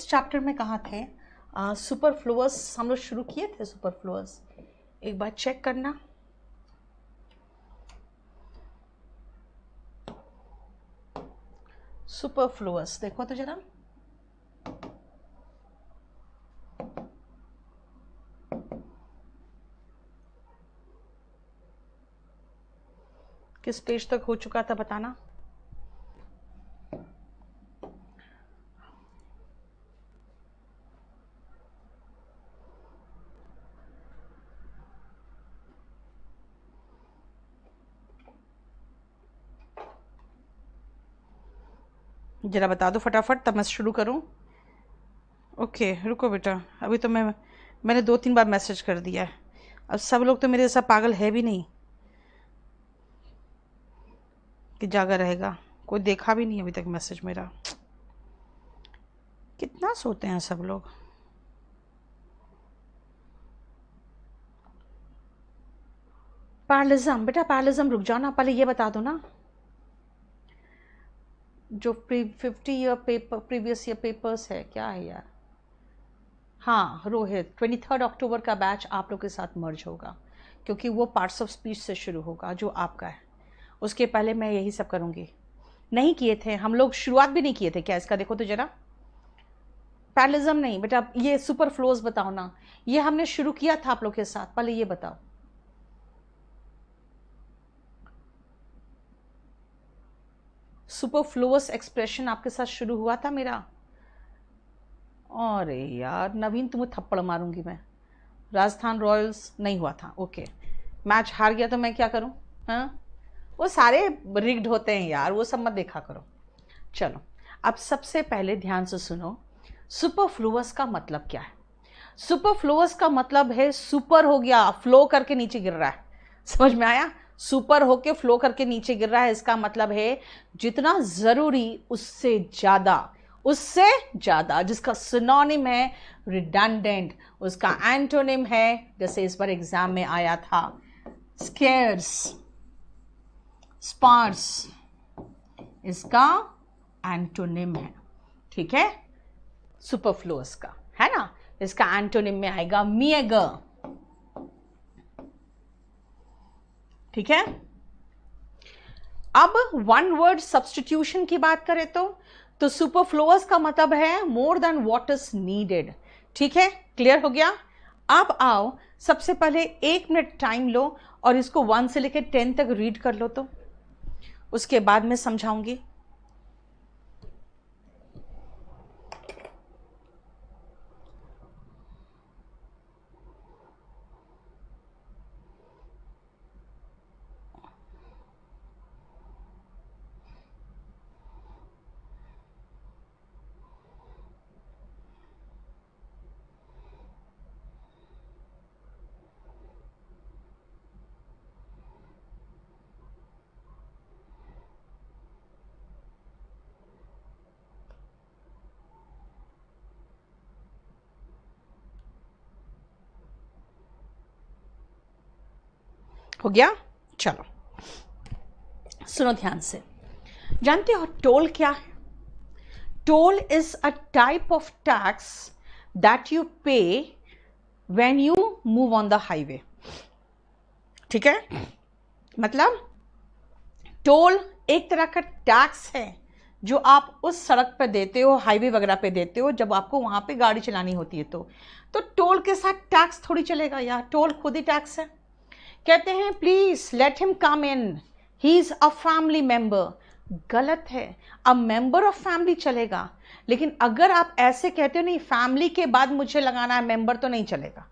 Chapter में कहाँ थे? सुपरफ्लुअस हम लोग शुरू किए थे। सुपरफ्लुअस एक बार चेक करना। सुपरफ्लुअस देखो तो जरा। किस पेज तक हो चुका था बताना। जरा बता दो फटाफट, तब मैं शुरू करूं। ओके रुको बेटा, अभी तो मैंने 2-3 बार मैसेज कर दिया है। अब सब लोग तो मेरे जैसा पागल है भी नहीं कि जागा रहेगा। कोई देखा भी नहीं अभी तक मैसेज मेरा। कितना सोते हैं सब लोग। पैरलिज्म बेटा, पैरलिज्म रुक जाओ ना, पहले ये बता दो ना जो 50 year paper previous year papers है क्या है यार। हाँ रोहित, 23 अक्टूबर का बैच आप लोग के साथ मर्ज होगा क्योंकि वो पार्ट्स ऑफ स्पीच से शुरू होगा जो आपका है। उसके पहले मैं यही सब करूँगी। नहीं किए थे हम लोग, शुरुआत भी नहीं किए थे क्या इसका? देखो तो जरा। पैरलिज्म नहीं बेटा, ये सुपरफ्लोज बताओ ना। ये हमने शुरू किया था आप लोग के साथ, पहले ये बताओ। सुपरफ्लुअस एक्सप्रेशन आपके साथ शुरू हुआ था मेरा। अरे यार नवीन, तुम्हें थप्पड़ मारूंगी मैं। राजस्थान रॉयल्स नहीं हुआ था, ओके। मैच हार गया तो मैं क्या करूं? हाँ, वो सारे रिग्ड होते हैं यार, वो सब मत देखा करो। चलो अब सबसे पहले ध्यान से सुनो, सुपरफ्लुअस का मतलब क्या है। सुपरफ्लुअस का मतलब है सुपर हो गया, फ्लो करके नीचे गिर रहा है। समझ में आया? सुपर होके फ्लो करके नीचे गिर रहा है, इसका मतलब है जितना जरूरी उससे ज्यादा, उससे ज्यादा, जिसका सिनोनिम है रिडंडेंट, उसका एंटोनिम है, जैसे इस बार एग्जाम में आया था, स्केर्स, स्पार्स, इसका एंटोनिम है। ठीक है, सुपरफ्लुअस का है ना। इसका एंटोनिम में आएगा मेगर। ठीक है, अब वन वर्ड सब्स्टिट्यूशन की बात करें तो सुपरफ्लुअस का मतलब है more than what is needed. ठीक है, क्लियर हो गया। अब आओ, सबसे पहले 1 मिनट टाइम लो और इसको 1 से लेकर 10 तक रीड कर लो, तो उसके बाद मैं समझाऊंगी। हो गया? चलो सुनो ध्यान से। जानते हो टोल क्या है? Toll is a type of tax that you pay when you move on the highway. ठीक है, मतलब टोल एक तरह का टैक्स है जो आप उस सड़क पर देते हो, हाईवे वगैरह पे देते हो, जब आपको वहां पे गाड़ी चलानी होती है। तो टोल के साथ टैक्स थोड़ी चलेगा यार, टोल खुद ही टैक्स है। कहते हैं please let him come in, he is a family member. गलत है, अब मेंबर ऑफ फैमिली चलेगा, लेकिन अगर आप ऐसे कहते हो नहीं फैमिली के बाद मुझे लगाना है मेंबर, तो नहीं चलेगा।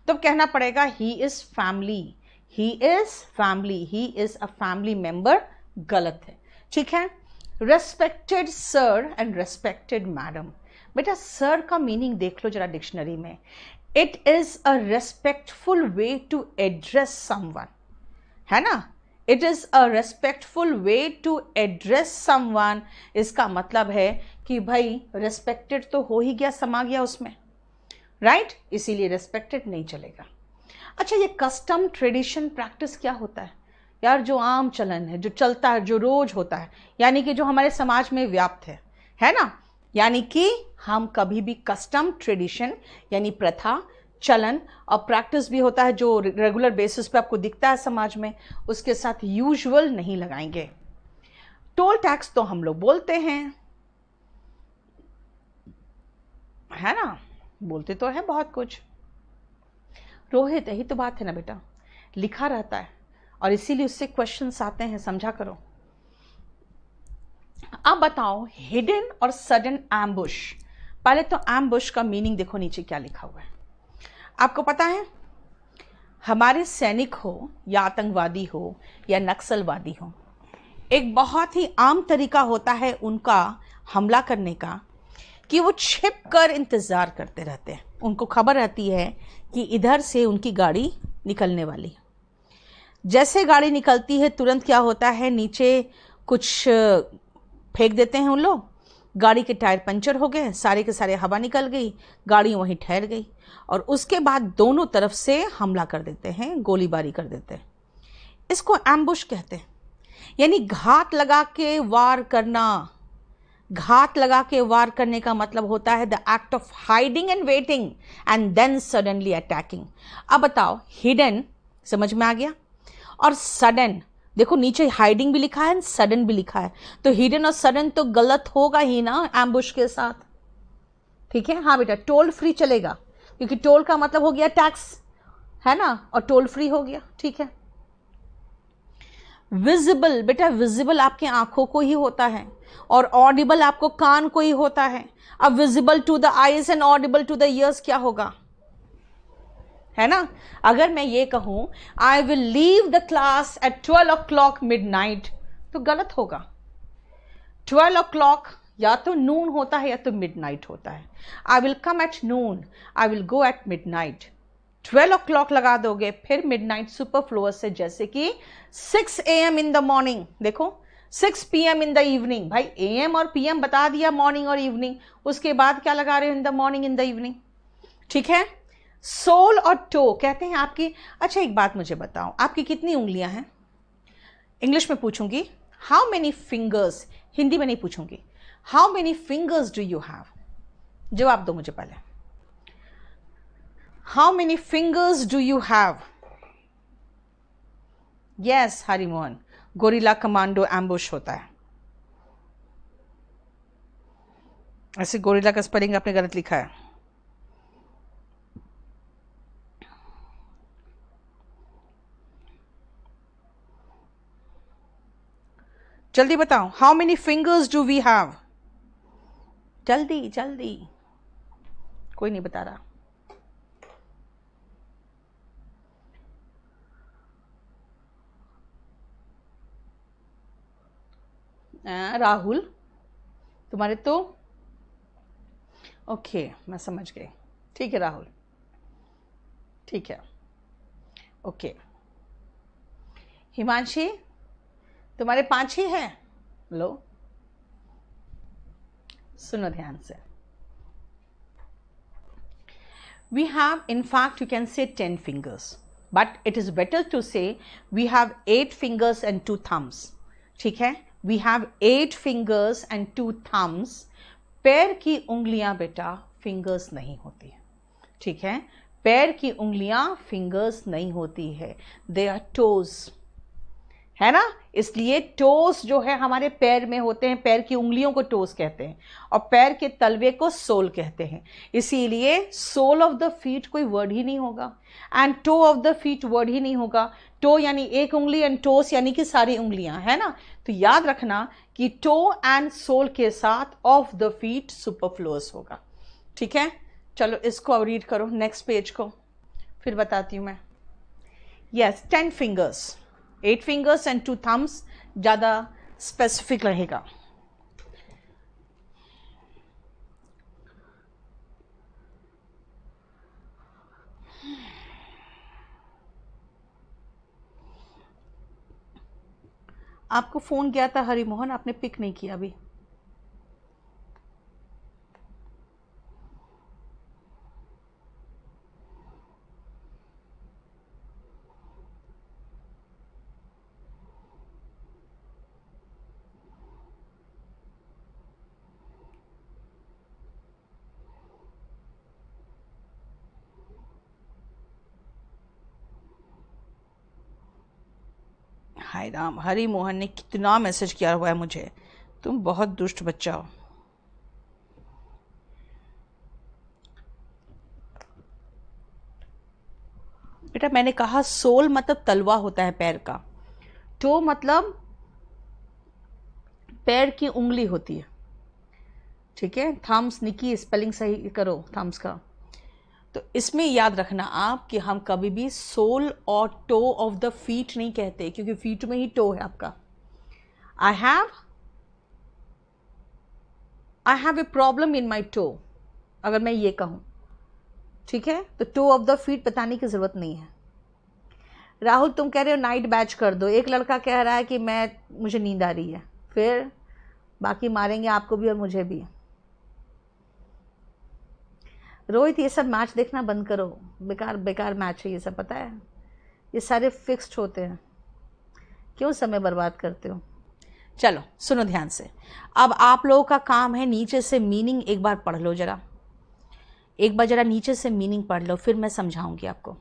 तो कहना पड़ेगा he is family, he is family, he is a family member. गलत है। ठीक है, respected sir and respected madam. बेटा सर का मीनिंग देख लो जरा डिक्शनरी में। It is a respectful way to address someone, है ना। It is a respectful way to address someone. इसका मतलब है कि भाई रेस्पेक्टेड तो हो ही गया, समा गया उसमें, राइट? इसीलिए रेस्पेक्टेड नहीं चलेगा। अच्छा, ये कस्टम, ट्रेडिशन, प्रैक्टिस क्या होता है यार? जो आम चलन है, जो चलता है, जो रोज होता है, यानी कि जो हमारे समाज में व्याप्त है ना। यानी कि हम कभी भी कस्टम, ट्रेडिशन यानी प्रथा, चलन और प्रैक्टिस भी होता है जो रेगुलर बेसिस पे आपको दिखता है समाज में, उसके साथ यूजुअल नहीं लगाएंगे। टोल टैक्स तो हम लोग बोलते हैं, है ना, बोलते तो है बहुत कुछ। रोहित, यही तो बात है ना बेटा, लिखा रहता है और इसीलिए उससे क्वेश्चंस आते हैं, समझा करो। अब बताओ हिडन और सडन एम्बुश। पहले तो एम्बुश का मीनिंग देखो, नीचे क्या लिखा हुआ है आपको पता है। हमारे सैनिक हो या आतंकवादी हो या नक्सलवादी हो, एक बहुत ही आम तरीका होता है उनका हमला करने का कि वो छिप कर इंतजार करते रहते हैं। उनको खबर रहती है कि इधर से उनकी गाड़ी निकलने वाली है। जैसे गाड़ी निकलती है तुरंत क्या होता है, नीचे कुछ फेंक देते हैं उन लोग, गाड़ी के टायर पंचर हो गए, सारे के सारे हवा निकल गई, गाड़ी वहीं ठहर गई और उसके बाद दोनों तरफ से हमला कर देते हैं, गोलीबारी कर देते हैं। इसको एम्बुश कहते हैं, यानी घात लगा के वार करना। घात लगा के वार करने का मतलब होता है the act of hiding and waiting and then suddenly attacking. अब बताओ हिडन समझ में आ गया, और सडन देखो नीचे हाइडिंग भी लिखा है, सडन भी लिखा है, तो हिडन और सडन तो गलत होगा ही ना एम्बुश के साथ, ठीक है। हाँ बेटा, टोल फ्री चलेगा क्योंकि टोल का मतलब हो गया टैक्स, है ना, और टोल फ्री हो गया, ठीक है। विजिबल, बेटा विजिबल आपके आंखों को ही होता है और ऑडिबल आपको कान को ही होता है। अब visible to the eyes and audible to the ears क्या होगा, है ना। अगर मैं ये कहूं I will leave the class at 12 o'clock midnight, तो गलत होगा। 12 o'clock या तो नून होता है या तो मिडनाइट होता है। I will come at noon, I will go at midnight. 12 o'clock लगा दोगे फिर मिडनाइट सुपरफ्लुअस से, जैसे कि 6 AM इन द मॉर्निंग, देखो 6 PM इन द इवनिंग। भाई AM और PM बता दिया, मॉर्निंग और इवनिंग, उसके बाद क्या लगा रहे हो, in the morning in the evening, ठीक है। सोल और टो कहते हैं आपकी। अच्छा एक बात मुझे बताओ, आपकी कितनी उंगलियां हैं? इंग्लिश में पूछूंगी, हाउ मेनी फिंगर्स, हिंदी में नहीं पूछूंगी, how many fingers do you have. जवाब दो मुझे पहले, how many fingers do you have. Yes Harimohan, gorilla commando ambush होता है। ऐसे गोरिल्ला का स्पेलिंग आपने गलत लिखा है। जल्दी बताओ, how many fingers do we have, जल्दी जल्दी, कोई नहीं बता रहा। राहुल तुम्हारे तो ओके, मैं समझ गई, ठीक है राहुल, ठीक है, ओके। हिमांशी तुम्हारे 5 ही हैं, लो सुनो ध्यान से। We have, in fact, you can say 10 fingers, but it is better to say we have 8 fingers and 2 thumbs. ठीक है, we have 8 fingers and 2 thumbs. पैर की उंगलियां बेटा फिंगर्स नहीं होती है, ठीक है। पैर की उंगलियां फिंगर्स नहीं होती है, दे आर टोज, है ना। इसलिए टोस जो है हमारे पैर में होते हैं, पैर की उंगलियों को टोस कहते हैं और पैर के तलवे को सोल कहते हैं। इसीलिए सोल ऑफ द फीट कोई वर्ड ही नहीं होगा and toe of the feet word ही नहीं होगा। टो यानी एक उंगली एंड टोस यानी कि सारी उंगलियां, है ना। तो याद रखना कि टो एंड सोल के साथ ऑफ द फीट सुपरफ्लुअस होगा, ठीक है। चलो इसको अब रीड करो, नेक्स्ट पेज को, फिर बताती हूं मैं। Yes 10 fingers, 8 fingers and 2 thumbs ज़्यादा स्पेसिफिक रहेगा। आपको फ़ोन किया था हरिमोहन, आपने पिक नहीं किया अभी। हाय राम, हरि मोहन ने कितना मैसेज किया हुआ है मुझे, तुम बहुत दुष्ट बच्चा हो। बेटा मैंने कहा सोल मतलब तलवा होता है पैर का, टो मतलब पैर की उंगली होती है, ठीक है। थम्स, निकी स्पेलिंग सही करो थम्स का। तो इसमें याद रखना आप कि हम कभी भी सोल और टो ऑफ द फीट नहीं कहते, क्योंकि फीट में ही टो है आपका। I have a problem in my toe, अगर मैं ये कहूं, ठीक है, तो टो ऑफ द फीट बताने की जरूरत नहीं है। राहुल तुम कह रहे हो नाइट बैच कर दो, एक लड़का कह रहा है कि मुझे नींद आ रही है, फिर बाकी मारेंगे आपको भी और मुझे भी। रोहित ये सब मैच देखना बंद करो, बेकार बेकार मैच है ये सब, पता है, ये सारे फिक्स्ड होते हैं, क्यों समय बर्बाद करते हो। चलो सुनो ध्यान से, अब आप लोगों का काम है नीचे से मीनिंग एक बार पढ़ लो, जरा एक बार जरा नीचे से मीनिंग पढ़ लो, फिर मैं समझाऊंगी आपको।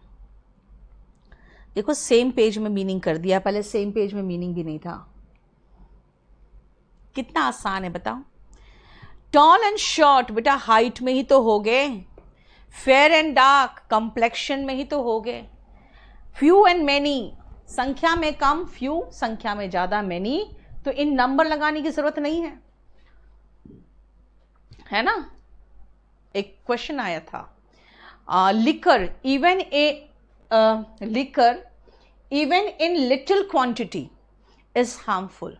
देखो सेम पेज में मीनिंग कर दिया, पहले सेम पेज में मीनिंग भी नहीं था। कितना आसान है बताओ। टॉल एंड शॉर्ट बेटा हाइट में ही तो हो गए, फेयर एंड डार्क कंप्लेक्शन में ही तो हो गए, फ्यू एंड मैनी संख्या में कम, फ्यू संख्या में ज्यादा, मैनी तो इन नंबर लगाने की जरूरत नहीं है ना। एक क्वेश्चन आया था, liquor even in little quantity is harmful.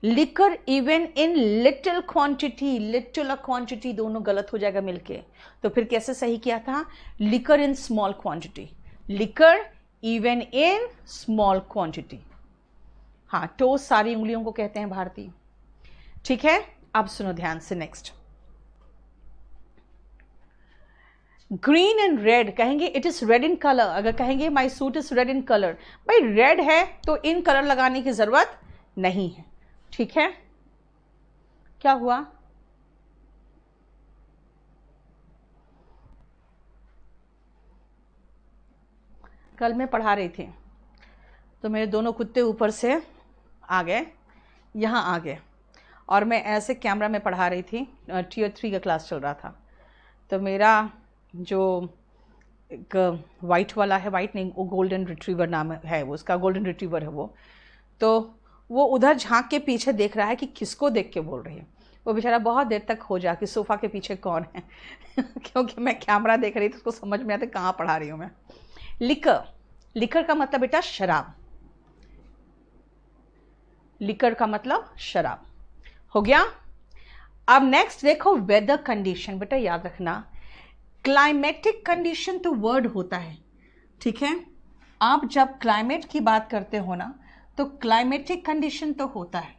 Liquor even in little quantity, little और क्वांटिटी दोनों गलत हो जाएगा मिलके, तो फिर कैसे सही किया था, liquor in small quantity, liquor even in small quantity. हाँ, टो सारी उंगलियों को कहते हैं भारतीय, ठीक है। अब सुनो ध्यान से नेक्स्ट, ग्रीन एंड रेड कहेंगे, it is red in colour. अगर कहेंगे my suit is red in colour, भाई रेड है तो इन कलर लगाने की जरूरत नहीं है, ठीक है। क्या हुआ, कल मैं पढ़ा रही थी तो मेरे दोनों कुत्ते ऊपर से आ गए, यहाँ आ गए, और मैं ऐसे कैमरा में पढ़ा रही थी, टियर 3 का क्लास चल रहा था, तो मेरा जो एक वाइट वाला है, वाइट नहीं वो गोल्डन रिट्रीवर नाम है वो, उसका गोल्डन रिट्रीवर है वो, तो वो उधर झांक के पीछे देख रहा है कि किसको देख के बोल रही है। वो बेचारा बहुत देर तक हो जा कि सोफा के पीछे कौन है क्योंकि मैं कैमरा देख रही थी, उसको समझ में आता कहाँ पढ़ा रही हूँ मैं। लिकर, लिकर का मतलब बेटा शराब, लिकर का मतलब शराब, हो गया। अब नेक्स्ट देखो वेदर कंडीशन, बेटा याद रखना क्लाइमेटिक कंडीशन तो वर्ड होता है, ठीक है। आप जब क्लाइमेट की बात करते हो ना तो क्लाइमेटिक कंडीशन तो होता है,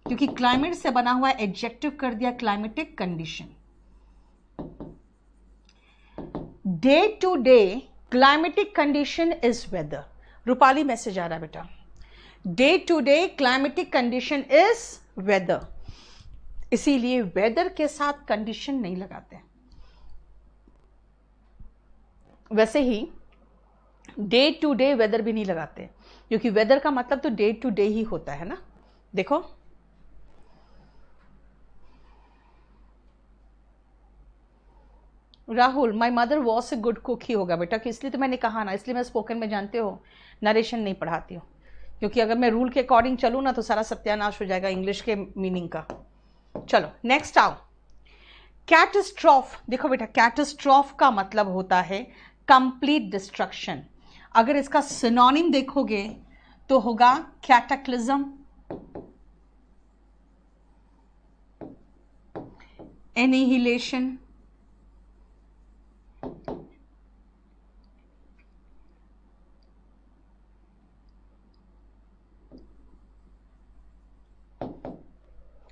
क्योंकि क्लाइमेट से बना हुआ एडजेक्टिव कर दिया climatic condition. Day to day climatic condition is weather. Rupali message आ रहा है बेटा, day to day climatic condition is weather, इसीलिए वेदर के साथ कंडीशन नहीं लगाते। वैसे ही डे टू डे वेदर भी नहीं लगाते, क्योंकि वेदर का मतलब तो डे टू डे ही होता है ना। देखो Rahul, my mother was a good cook ही होगा बेटा, कि इसलिए तो मैंने कहा ना, इसलिए मैं स्पोकन में जानते हो नरेशन नहीं पढ़ाती हूँ, क्योंकि अगर मैं रूल के अकॉर्डिंग चलूँ ना तो सारा सत्यानाश हो जाएगा इंग्लिश के मीनिंग का। चलो नेक्स्ट आओ, कैटास्ट्रॉफ। देखो बेटा कैटास्ट्रॉफ का मतलब होता है कंप्लीट डिस्ट्रक्शन। अगर इसका सिनोनिम देखोगे तो होगा कैटाक्लिज्म, एनिहिलेशन,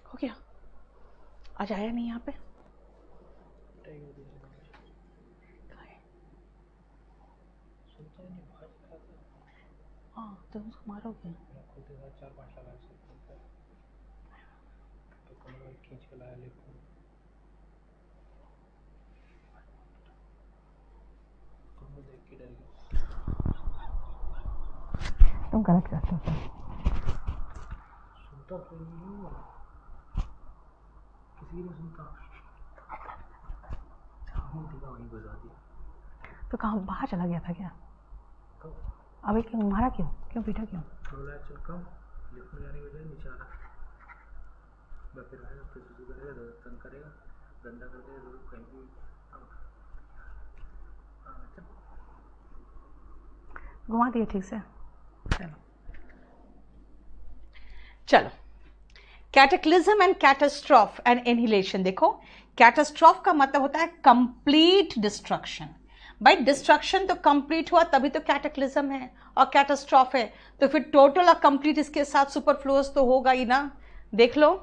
हो गया। आज आया नहीं यहाँ पे, हाँ तो उसको मारोगे, तुम गलत करते हो सर। सुनता तो नहीं हूँ, किसी ने सुनता वहीं बजा दिया। तो कहाँ बाहर चला गया था क्या? तो अबे क्यों मारा, क्यों पीटा क्यों? बोला चल कम लिफ्ट में जाने के बजाय नीचे आना, मैं फिर आएगा फिर सुसु करेगा, तंग करेगा, गंदा कर देगा, कहीं भी घुमा दिए ठीक से। चलो कैटेक्लिज्म एंड कैटास्ट्रॉफ एंड एनहिलेशन। देखो कैटास्ट्रॉफ का मतलब होता है कंप्लीट डिस्ट्रक्शन। भाई डिस्ट्रक्शन तो कंप्लीट हुआ तभी तो कैटेक्लिज्म है और कैटास्ट्रॉफ है, तो फिर टोटल और कंप्लीट इसके साथ सुपरफ्लुअस तो होगा ही ना। देख लो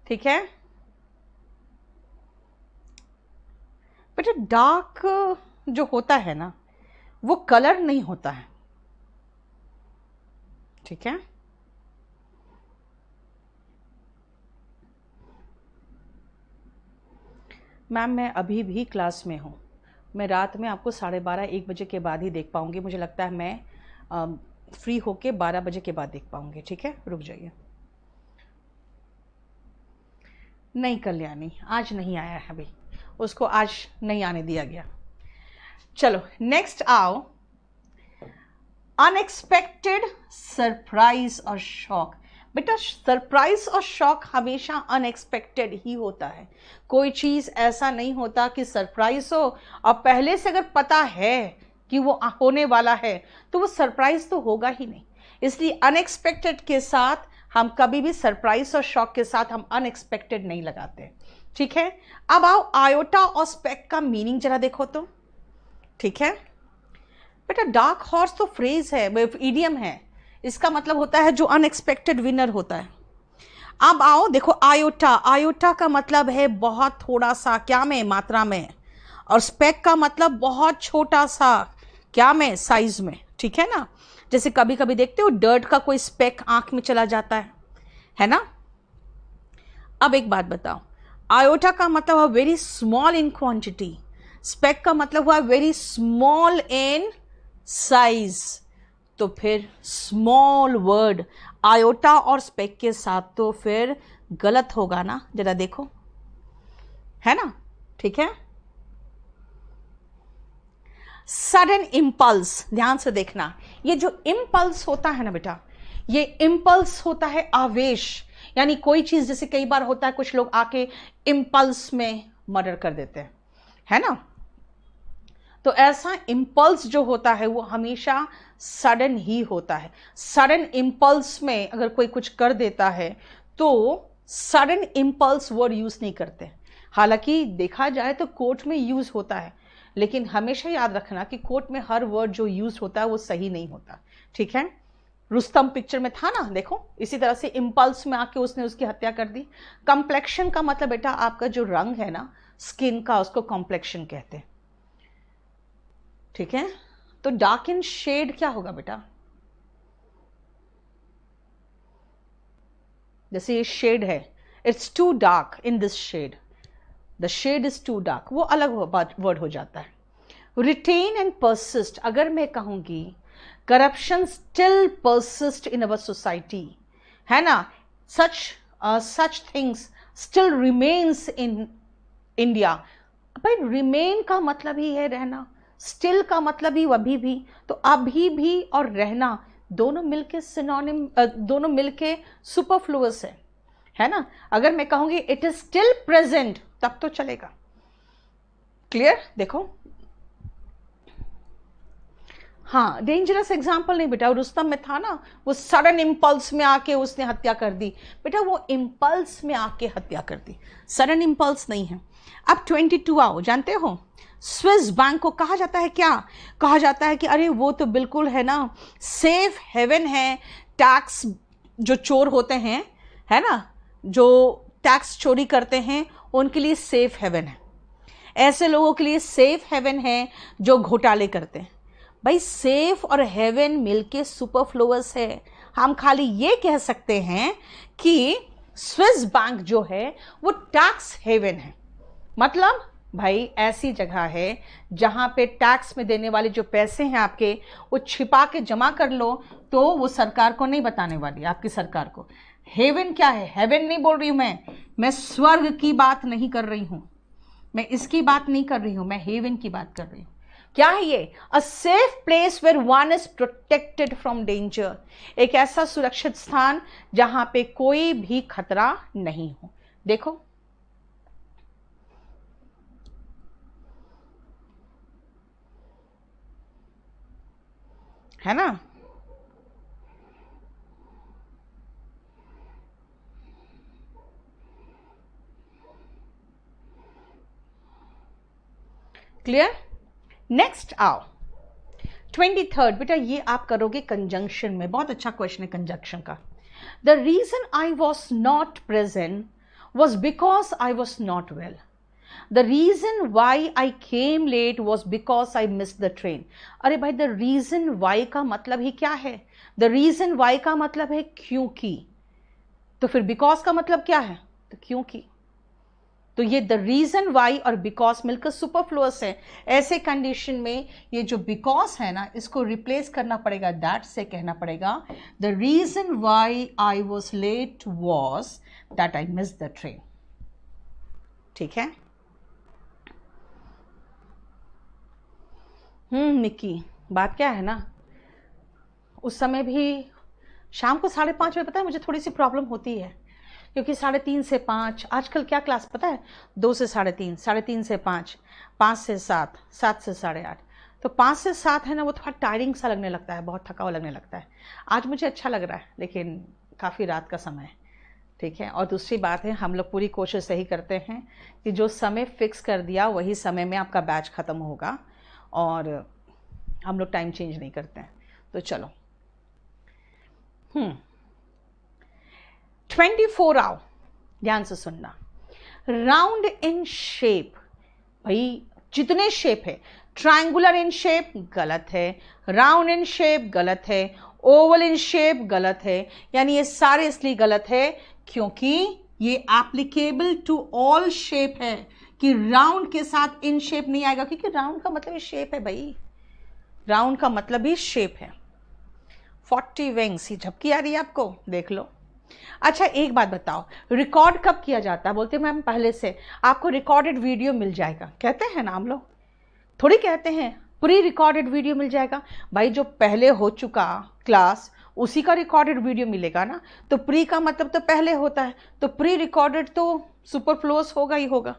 ठीक है बेटा। डार्क जो होता है ना वो कलर नहीं होता है, ठीक है। मैम मैं अभी भी क्लास में हूँ, मैं रात में आपको 12:30-1 बजे के बाद ही देख पाऊंगी। मुझे लगता है मैं फ्री होके 12 बजे के बाद देख पाऊंगी, ठीक है। रुक जाइए। नहीं कल्याणी आज नहीं आया है, अभी उसको आज नहीं आने दिया गया। चलो नेक्स्ट आओ, अनएक्सपेक्टेड सरप्राइज और शॉक। बेटा सरप्राइज और शॉक हमेशा अनएक्सपेक्टेड ही होता है। कोई चीज ऐसा नहीं होता कि सरप्राइज हो और पहले से अगर पता है कि वो होने वाला है तो वो सरप्राइज तो होगा ही नहीं। इसलिए अनएक्सपेक्टेड के साथ हम कभी भी सरप्राइज और शॉक के साथ हम अनएक्सपेक्टेड नहीं लगाते, ठीक है। अब आओ आयोटा और स्पेक का मीनिंग जरा देखो तो, ठीक है बेटा। डार्क हॉर्स तो फ्रेज है, इडियम है, इसका मतलब होता है जो अनएक्सपेक्टेड विनर होता है। अब आओ देखो आयोटा, आयोटा का मतलब है बहुत थोड़ा सा, क्या में, मात्रा में, और स्पेक का मतलब बहुत छोटा सा, क्या में, साइज में, ठीक है ना। जैसे कभी कभी देखते हो डर्ट का कोई स्पेक आंख में चला जाता है ना। अब एक बात बताओ, आयोटा का मतलब हुआ very small in quantity, speck का मतलब हुआ वेरी स्मॉल इन साइज। तो फिर स्मॉल वर्ड आयोटा और स्पेक के साथ तो फिर गलत होगा ना, जरा देखो, है ना, ठीक है। सडन इम्पल्स, ध्यान से देखना, ये जो इम्पल्स होता है ना बेटा, ये इम्पल्स होता है आवेश। यानी कोई चीज, जैसे कई बार होता है कुछ लोग आके इम्पल्स में मर्डर कर देते हैं, है ना। तो ऐसा इम्पल्स जो होता है वो हमेशा सडन ही होता है। सडन इम्पल्स में अगर कोई कुछ कर देता है तो सडन इम्पल्स वर्ड यूज नहीं करते। हालांकि देखा जाए तो कोर्ट में यूज होता है, लेकिन हमेशा याद रखना कि कोर्ट में हर वर्ड जो यूज होता है वो सही नहीं होता, ठीक है। रुस्तम पिक्चर में था ना, देखो इसी तरह से इम्पल्स में आके उसने उसकी हत्या कर दी। कॉम्प्लेक्शन का मतलब बेटा आपका जो रंग है ना स्किन का, उसको कॉम्प्लेक्शन कहते हैं, ठीक है। तो डार्क इन शेड क्या होगा बेटा, जैसे ये शेड है, it's too dark in this shade, the shade is too dark, वो अलग वर्ड हो जाता है। रिटेन एंड परसिस्ट, अगर मैं कहूंगी corruption still persist in our society, है ना, such things still remains in India. भाई रिमेन का मतलब ही है रहना, स्टिल का मतलब ही अभी भी, तो अभी भी और रहना दोनों मिलके सिनोनिम, दोनों मिलके सुपरफ्लुअस है ना। अगर मैं कहूंगी इट इज स्टिल प्रेजेंट तब तो चलेगा। क्लियर, देखो हाँ, डेंजरस एग्जाम्पल नहीं बेटा, रुस्तम में था ना, वो सडन इम्पल्स में आके उसने हत्या कर दी। बेटा वो इम्पल्स में आके हत्या कर दी, सडन इम्पल्स नहीं है। अब 22 आओ, जानते हो स्विस बैंक को कहा जाता है, क्या कहा जाता है कि अरे वो तो बिल्कुल है ना सेफ हेवन है, टैक्स जो चोर होते हैं, है ना, जो टैक्स चोरी करते हैं उनके लिए सेफ हेवन है, ऐसे लोगों के लिए सेफ हेवन है जो घोटाले करते हैं। भाई सेफ और हेवन मिलके सुपरफ्लुअस है। हम खाली ये कह सकते हैं कि स्विस बैंक जो है वो टैक्स हेवन है, मतलब भाई ऐसी जगह है जहां पे टैक्स में देने वाले जो पैसे हैं आपके, वो छिपा के जमा कर लो तो वो सरकार को नहीं बताने वाली, आपकी सरकार को। हेवन क्या है? हेवन नहीं बोल रही हूं मैं स्वर्ग की बात नहीं कर रही हूं, मैं इसकी बात नहीं कर रही हूं, मैं हेवन की बात कर रही हूं। क्या है ये? A safe place where one is protected from danger, एक ऐसा सुरक्षित स्थान जहां पे कोई भी खतरा नहीं हो। देखो है ना, क्लियर? नेक्स्ट आओ 23rd। बेटा ये आप करोगे कंजंक्शन में, बहुत अच्छा क्वेश्चन है कंजंक्शन का। The reason I was not present was because I was not well. The reason why I came late was because I missed the train। अरे भाई the reason why का मतलब ही क्या है? The reason why का मतलब है क्योंकि, तो फिर because का मतलब क्या है? तो क्योंकि। तो ये the reason why और because मिलकर सुपरफ्लुअस है। ऐसे कंडीशन में ये जो because है ना, इसको रिप्लेस करना पड़ेगा that से, कहना पड़ेगा the reason why I was late was that I missed the train। ठीक है? निक्की, बात क्या है ना, उस समय भी शाम को 5:30 बजे, पता है मुझे थोड़ी सी प्रॉब्लम होती है, क्योंकि 3:30 से 5, आजकल क्या क्लास पता है, 2 से 3:30, 3:30 से 5, 5 से 7, 7 से 8:30, तो 5 से 7 है ना, वो थोड़ा टायरिंग सा लगने लगता है, बहुत थका हुआ लगने लगता है। आज मुझे अच्छा लग रहा है, लेकिन काफ़ी रात का समय है, ठीक है। और दूसरी बात है, हम लोग पूरी कोशिश यही करते हैं कि जो समय फिक्स कर दिया वही समय में आपका बैच ख़त्म होगा, और हम लोग टाइम चेंज नहीं करते हैं। तो चलो 24 आओ, ध्यान से सुनना। राउंड इन शेप, भाई जितने शेप है, ट्रायंगुलर इन शेप गलत है, राउंड इन शेप गलत है, ओवल इन शेप गलत है, यानी ये सारे इसलिए गलत है क्योंकि ये एप्लीकेबल टू ऑल शेप है, कि राउंड के साथ इन शेप नहीं आएगा, क्योंकि राउंड का मतलब शेप है भाई, राउंड का मतलब ही शेप है। 40 विंग्स, ये झपकी आ रही है आपको, देख लो। अच्छा एक बात बताओ, रिकॉर्ड कब किया जाता है? बोलते हैं मैम पहले से आपको रिकॉर्डेड वीडियो मिल जाएगा, कहते हैं ना हम लोग, थोड़ी कहते हैं प्री रिकॉर्डेड वीडियो मिल जाएगा। भाई जो पहले हो चुका क्लास उसी का रिकॉर्डेड वीडियो मिलेगा ना, तो प्री का मतलब तो पहले होता है, तो प्री रिकॉर्डेड तो सुपरफ्लुअस होगा ही होगा।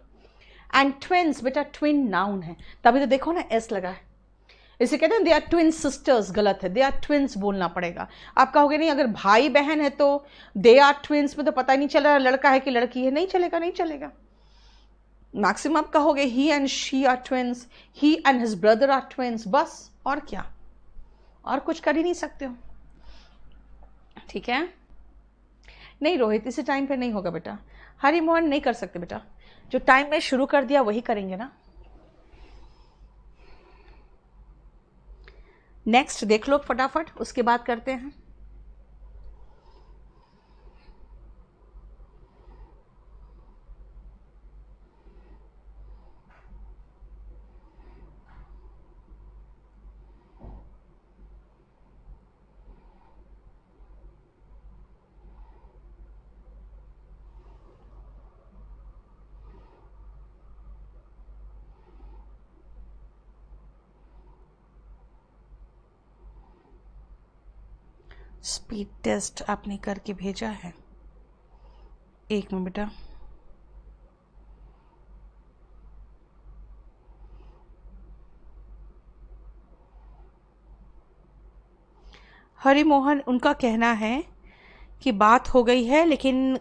एंड ट्विन्स, बेटा ट्विन नाउन है, तभी तो देखो ना एस लगा है, इसे कहते हैं दे आर ट्विन सिस्टर्स, गलत है, दे आर ट्विन्स बोलना पड़ेगा। आप कहोगे नहीं अगर भाई बहन है तो दे आर ट्विन्स में तो पता ही नहीं चल रहा लड़का है कि लड़की है, नहीं चलेगा, नहीं चलेगा। मैक्सिमम आप कहोगे he and she are twins, he and his brother are twins, बस, और क्या, और कुछ कर ही नहीं सकते हो, ठीक है। नहीं रोहित इसी टाइम पे नहीं होगा बेटा, हरी मोहन नहीं कर सकते बेटा, जो टाइम में शुरू कर दिया वही करेंगे ना। नेक्स्ट देख लो फटाफट, उसके बाद करते हैं। स्पीड टेस्ट आपने करके भेजा है, एक मिनट बेटा। हरि मोहन, उनका कहना है कि बात हो गई है लेकिन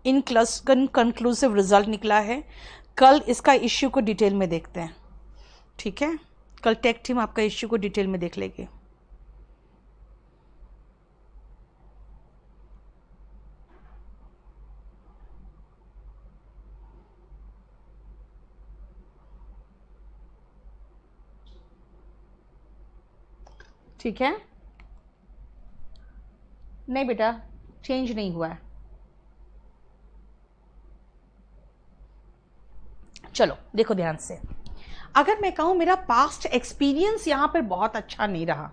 इन क्लास कंक्लूसिव रिजल्ट निकला है, कल इसका इश्यू को डिटेल में देखते हैं, ठीक है। कल टेक टीम आपका इश्यू को डिटेल में देख लेगी। ठीक है, नहीं बेटा चेंज नहीं हुआ है। चलो देखो ध्यान से, अगर मैं कहूँ मेरा पास्ट एक्सपीरियंस यहाँ पर बहुत अच्छा नहीं रहा,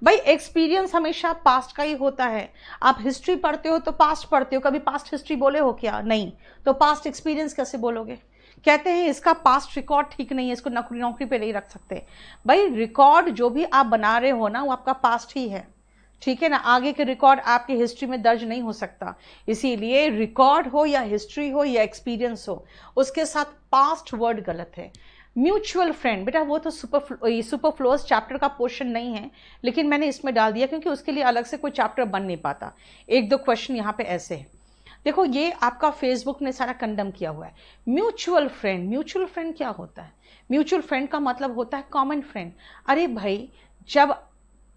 भाई एक्सपीरियंस हमेशा पास्ट का ही होता है। आप हिस्ट्री पढ़ते हो तो पास्ट पढ़ते हो, कभी पास्ट हिस्ट्री बोले हो क्या? नहीं, तो पास्ट एक्सपीरियंस कैसे बोलोगे? कहते हैं इसका पास्ट रिकॉर्ड ठीक नहीं है, इसको नौकरी पे नहीं रख सकते। भाई रिकॉर्ड जो भी आप बना रहे हो ना, वो आपका पास्ट ही है, ठीक है ना, आगे के रिकॉर्ड आपकी हिस्ट्री में दर्ज नहीं हो सकता। इसीलिए रिकॉर्ड हो या हिस्ट्री हो या एक्सपीरियंस हो, उसके साथ पास्ट वर्ड गलत है। म्यूचुअल फ्रेंड, बेटा वो तो सुपरफ्लुअस चैप्टर का पोर्शन नहीं है, लेकिन मैंने इसमें डाल दिया क्योंकि उसके लिए अलग से कोई चैप्टर बन नहीं पाता। एक दो क्वेश्चन यहाँ पे ऐसे है, देखो ये आपका फेसबुक ने सारा कंडम किया हुआ है। म्यूचुअल फ्रेंड क्या होता है? म्यूचुअल फ्रेंड का मतलब होता है कॉमन फ्रेंड। अरे भाई जब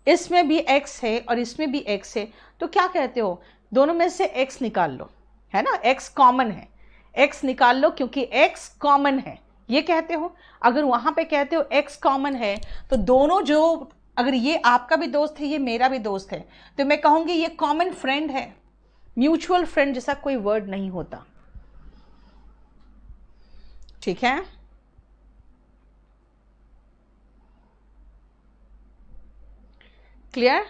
इसमें भी एक्स है और इसमें भी एक्स है तो क्या कहते हो, दोनों में से एक्स निकाल लो, है ना, एक्स कॉमन है, एक्स निकाल लो क्योंकि एक्स कॉमन है, ये कहते हो। अगर वहां पे कहते हो एक्स कॉमन है तो दोनों जो, अगर ये आपका भी दोस्त है ये मेरा भी दोस्त है, तो मैं कहूंगी ये कॉमन फ्रेंड है। म्यूचुअल फ्रेंड जैसा कोई वर्ड नहीं होता, ठीक है। क्लियर?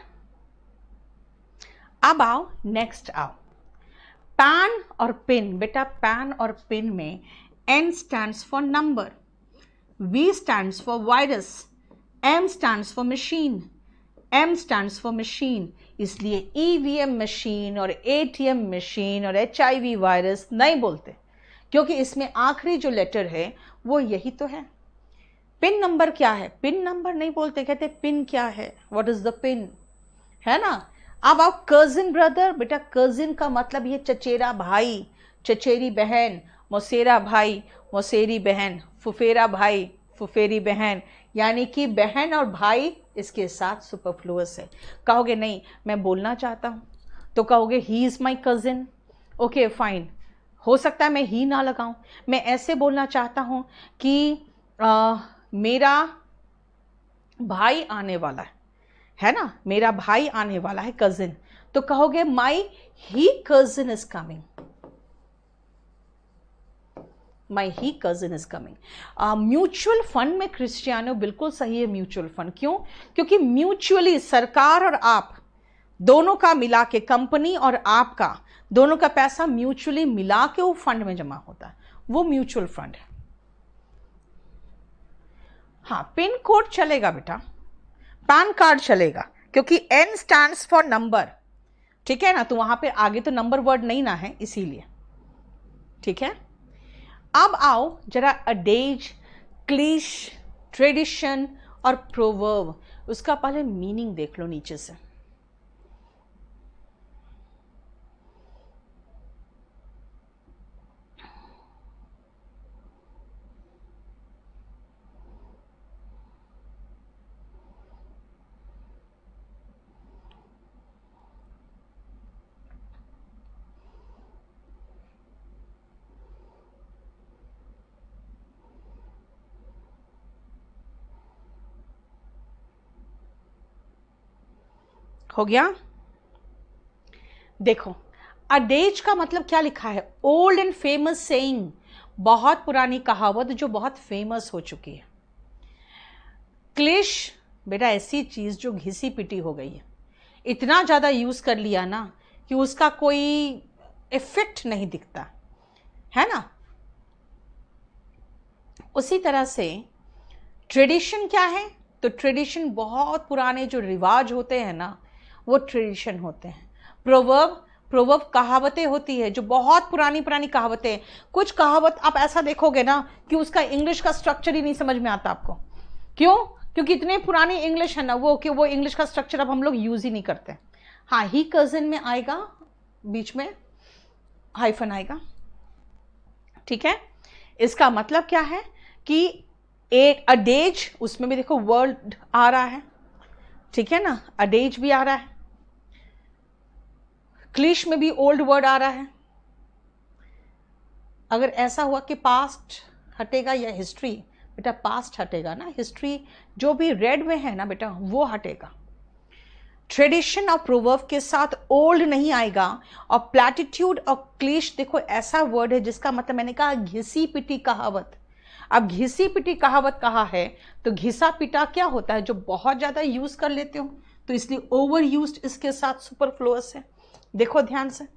अब आओ नेक्स्ट आओ, पैन और पिन। बेटा पैन और पिन में N stands for number, V stands for virus, M stands for machine, M stands for machine। इसलिए EVM मशीन और ATM मशीन और HIV वायरस नहीं बोलते, क्योंकि इसमें आखिरी जो लेटर है वो यही तो है। पिन नंबर क्या है? पिन नंबर नहीं बोलते, कहते पिन क्या है, व्हाट इज द पिन, है ना। अब आप कजिन ब्रदर, बेटा कजिन का मतलब ये चचेरा भाई, चचेरी बहन, मौसेरा भाई, मौसेरी बहन, फुफेरा भाई, फुफेरी बहन, यानी कि बहन और भाई इसके साथ सुपरफ्लुअस है। कहोगे नहीं मैं बोलना चाहता हूँ, तो कहोगे he is my cousin, okay fine, हो सकता है मैं ही ना लगाऊं। मैं ऐसे बोलना चाहता हूँ कि मेरा भाई आने वाला है ना, मेरा भाई आने वाला है कजिन, तो कहोगे my he cousin is coming, my he cousin is coming. Mutual fund में क्रिस्टियानो बिल्कुल सही है, म्यूचुअल फंड क्यों? क्योंकि म्यूचुअली सरकार और आप दोनों का मिला के, कंपनी और आपका दोनों का पैसा म्यूचुअली मिला के वो फंड में जमा होता है, वो म्यूचुअल फंड है। हाँ पिन कोड चलेगा बेटा, पैन कार्ड चलेगा, क्योंकि N स्टैंड्स फॉर नंबर, ठीक है ना, तो वहां पे आगे तो नंबर वर्ड नहीं ना है इसीलिए, ठीक है। अब आओ जरा अडेज, क्लीश, ट्रेडिशन और प्रोवर्ब, उसका पहले मीनिंग देख लो नीचे से। हो गया? देखो अडेज का मतलब क्या लिखा है, ओल्ड एंड फेमस सेइंग, बहुत पुरानी कहावत जो बहुत फेमस हो चुकी है। क्लिश बेटा ऐसी चीज जो घिसी पिटी हो गई है, इतना ज्यादा यूज कर लिया ना कि उसका कोई इफेक्ट नहीं दिखता, है ना। उसी तरह से ट्रेडिशन क्या है, तो ट्रेडिशन बहुत पुराने जो रिवाज होते हैं ना वो ट्रेडिशन होते हैं। प्रोवर्ब कहावतें होती है जो बहुत पुरानी पुरानी कहावतें। कुछ कहावत आप ऐसा देखोगे ना कि उसका इंग्लिश का स्ट्रक्चर ही नहीं समझ में आता आपको, क्यों? क्योंकि इतने पुरानी इंग्लिश है ना वो कि वो इंग्लिश का स्ट्रक्चर अब हम लोग यूज ही नहीं करते। हाँ ही कजिन में आएगा, बीच में हाइफन आएगा, ठीक है। इसका मतलब क्या है कि एक अडेज, उसमें भी देखो वर्ड आ रहा है, ठीक है ना, अडेज भी आ रहा है, क्लिश में भी ओल्ड वर्ड आ रहा है। अगर ऐसा हुआ कि पास्ट हटेगा या हिस्ट्री, बेटा पास्ट हटेगा ना, हिस्ट्री जो भी रेड में है ना बेटा वो हटेगा। ट्रेडिशन और प्रोवर्ब के साथ ओल्ड नहीं आएगा। और प्लैटिट्यूड और क्लिश देखो ऐसा वर्ड है जिसका मतलब मैंने कहा घिसी पिटी कहावत, अब घिसी पिटी कहावत कहा है, तो घिसा पिटा क्या होता है, जो बहुत ज्यादा यूज कर लेते हो, तो इसलिए ओवर यूज्ड इसके साथ सुपरफ्लुअस है। देखो ध्यान से,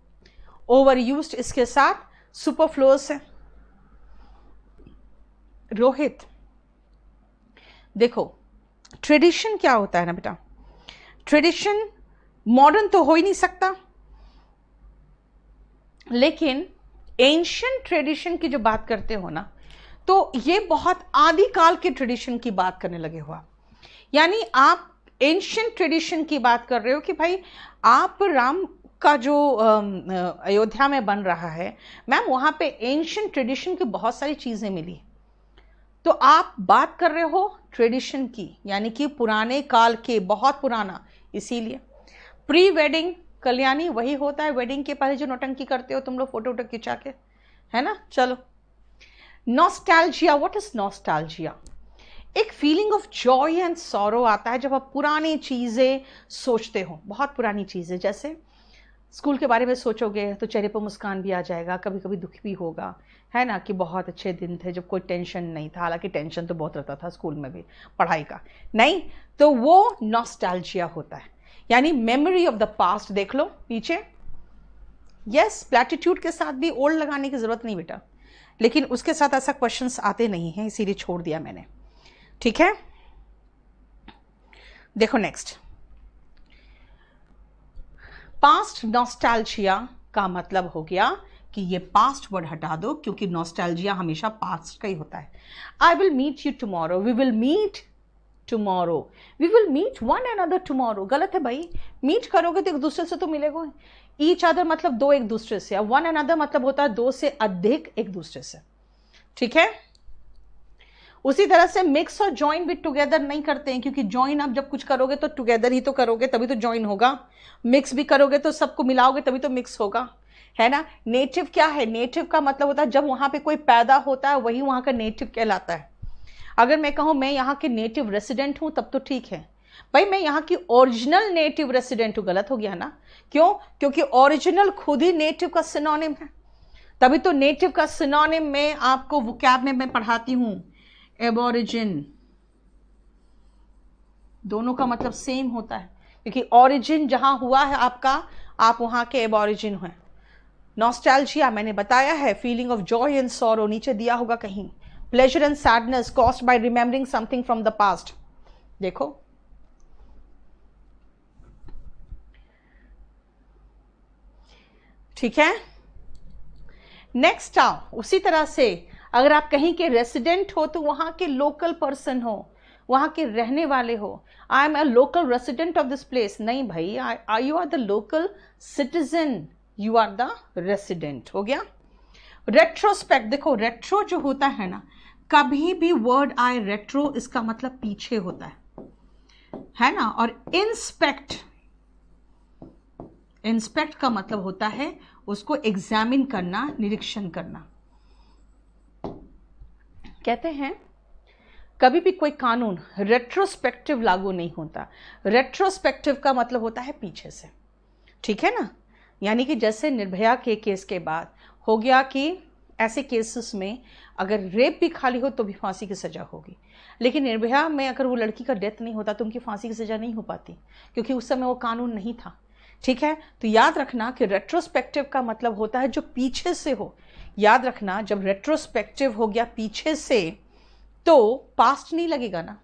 ओवर यूज्ड इसके साथ सुपरफ्लुअस है। रोहित देखो, ट्रेडिशन क्या होता है ना बेटा, ट्रेडिशन मॉडर्न तो हो ही नहीं सकता, लेकिन एंशियंट ट्रेडिशन की जो बात करते हो ना, तो ये बहुत आदिकाल के ट्रेडिशन की बात करने लगे हो आप। यानी आप एंशियंट ट्रेडिशन की बात कर रहे हो कि भाई आप राम का जो अयोध्या में बन रहा है, मैम वहां पे एंशियंट ट्रेडिशन की बहुत सारी चीजें मिली, तो आप बात कर रहे हो ट्रेडिशन की, यानी कि पुराने काल के, बहुत पुराना। इसीलिए प्री वेडिंग कल्याणी वही होता है, वेडिंग के पहले जो नौटंकी करते हो तुम लोग फोटो वोटो खिंचा के, है ना। चलो, नॉस्टैल्जिया, व्हाट इज नॉस्टैल्जिया? एक feeling of Joy and sorrow आता है जब आप पुरानी चीजें सोचते हो, बहुत पुरानी चीजें, जैसे स्कूल के बारे में सोचोगे तो चेहरे पर मुस्कान भी आ जाएगा, कभी कभी दुख भी होगा, है ना, कि बहुत अच्छे दिन थे जब कोई टेंशन नहीं था। हालांकि टेंशन तो बहुत रहता था स्कूल में भी, पढ़ाई का नहीं, तो वो नॉस्टैल्जिया होता है, यानी मेमोरी ऑफ द पास्ट। देख लो पीछे, यस, प्लैटिट्यूड के साथ भी ओल्ड लगाने की जरूरत नहीं बेटा, लेकिन उसके साथ ऐसा क्वेश्चंस आते नहीं हैं, इसीलिए छोड़ दिया मैंने, ठीक है। देखो नेक्स्ट, पास्ट नॉस्टैल्जिया का मतलब हो गया कि ये पास्ट वर्ड हटा दो, क्योंकि नॉस्टैल्जिया हमेशा पास्ट का ही होता है। I will meet you tomorrow, we will meet tomorrow, we will meet one another tomorrow. गलत है भाई, मीट करोगे तो एक दूसरे से तो मिलेगा। ईच अदर मतलब दो एक दूसरे से, वन अनदर मतलब होता है दो से अधिक एक दूसरे से, ठीक है। उसी तरह से मिक्स और ज्वाइन भी टुगेदर नहीं करते हैं, क्योंकि ज्वाइन आप जब कुछ करोगे तो टुगेदर ही तो करोगे, तभी तो ज्वाइन होगा। मिक्स भी करोगे तो सबको मिलाओगे तभी तो मिक्स होगा, है ना। नेटिव क्या है, नेटिव का मतलब होता है जब वहां पे कोई पैदा होता है वही वहां का नेटिव कहलाता है। अगर मैं कहूं मैं यहाँ के नेटिव रेसिडेंट हूं तब तो ठीक है, भाई मैं यहाँ की ओरिजिनल नेटिव रेसिडेंट हूं, गलत हो गया ना। क्यों? क्योंकि ओरिजिनल खुद ही नेटिव का सिनोनिम है, तभी तो नेटिव का सिनोनिम में आपको वोकैब में मैं पढ़ाती हूं, एबोरिजिन। दोनों का मतलब सेम होता है, क्योंकि ओरिजिन जहां हुआ है आपका, आप वहां के एबोरिजिन हैं। नॉस्टैल्जिया मैंने बताया है, feeling of Joy and sorrow, नीचे दिया होगा कहीं, pleasure and sadness caused by remembering something from the past. देखो, ठीक है। नेक्स्ट आओ, उसी तरह से अगर आप कहीं के रेसिडेंट हो तो वहां के लोकल पर्सन हो, वहां के रहने वाले हो। I am a local resident of this place, नहीं भाई, you are the local citizen, you are the resident, हो गया। रेट्रोस्पेक्ट, देखो रेट्रो जो होता है ना, कभी भी वर्ड आए रेट्रो, इसका मतलब पीछे होता है ना। और इंस्पेक्ट, इंस्पेक्ट का मतलब होता है उसको एग्जामिन करना, निरीक्षण करना। कहते हैं कभी भी कोई कानून रेट्रोस्पेक्टिव लागू नहीं होता। रेट्रोस्पेक्टिव का मतलब होता है पीछे से, ठीक है ना। यानी कि जैसे निर्भया के केस के बाद हो गया कि ऐसे केसेस में अगर रेप भी खाली हो तो भी फांसी की सजा होगी, लेकिन निर्भया में अगर वो लड़की का डेथ नहीं होता तो उनकी फांसी की सजा नहीं हो पाती, क्योंकि उस समय वो कानून नहीं था, ठीक है। तो याद रखना कि रेट्रोस्पेक्टिव का मतलब होता है जो पीछे से हो। याद रखना, जब रेट्रोस्पेक्टिव हो गया पीछे से तो पास्ट नहीं लगेगा ना।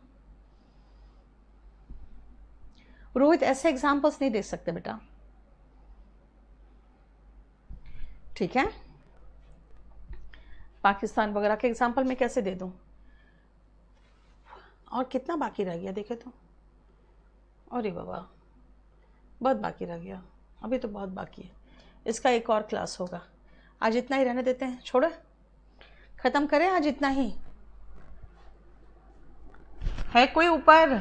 रोहित ऐसे एग्जांपल्स नहीं दे सकते बेटा, ठीक है। पाकिस्तान वगैरह के एग्जांपल मैं कैसे दे दूं? और कितना बाकी रह गया देखे तो, अरे बाबा बहुत बाकी रह गया, अभी तो बहुत बाकी है, इसका एक और क्लास होगा। आज इतना ही रहने देते हैं, छोड़े, खत्म करें आज इतना ही। है कोई ऊपर?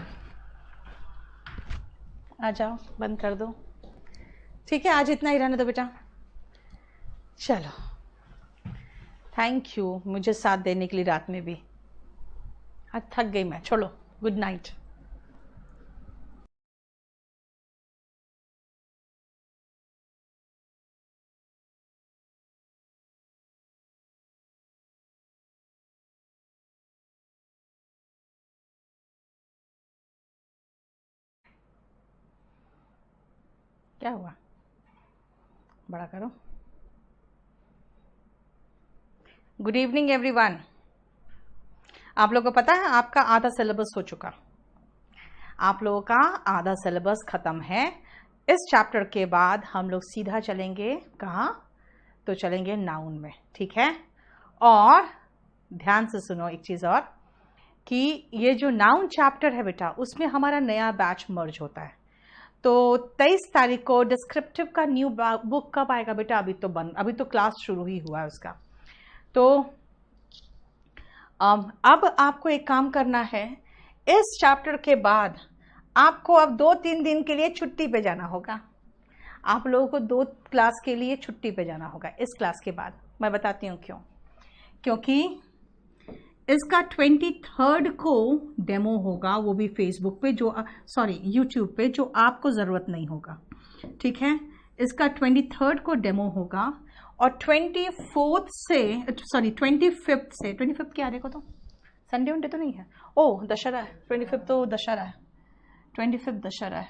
आ जाओ, बंद कर दो, ठीक है, आज इतना ही रहने दो बेटा। चलो, थैंक यू मुझे साथ देने के लिए रात में भी। आज थक गई मैं, छोड़ो, गुड नाइट। क्या हुआ? बड़ा करो। Good evening everyone. आप लोगों को पता है आपका आधा सिलेबस हो चुका, आप लोगों का आधा सिलेबस खत्म है। इस चैप्टर के बाद हम लोग सीधा चलेंगे कहाँ? तो चलेंगे नाउन में, ठीक है। और ध्यान से सुनो एक चीज़ और, कि ये जो नाउन चैप्टर है बेटा, उसमें हमारा नया बैच मर्ज होता है। तो 23 तारीख को डिस्क्रिप्टिव का न्यू बुक कब आएगा बेटा? अभी तो क्लास शुरू ही हुआ है उसका। तो अब आपको एक काम करना है, इस चैप्टर के बाद आपको अब 2-3 दिन के लिए छुट्टी पे जाना होगा। आप लोगों को 2 क्लास के लिए छुट्टी पे जाना होगा इस क्लास के बाद। मैं बताती हूँ क्यों। क्योंकि इसका 23 को डेमो होगा, वो भी फेसबुक पे, यूट्यूब पे, जो आपको ज़रूरत नहीं होगा, ठीक है। इसका 23 को डेमो होगा और 25 क्या देखो तो संडे वनडे तो नहीं है। ओह दशहरा है, 25 तो दशहरा है, 25 दशहरा है।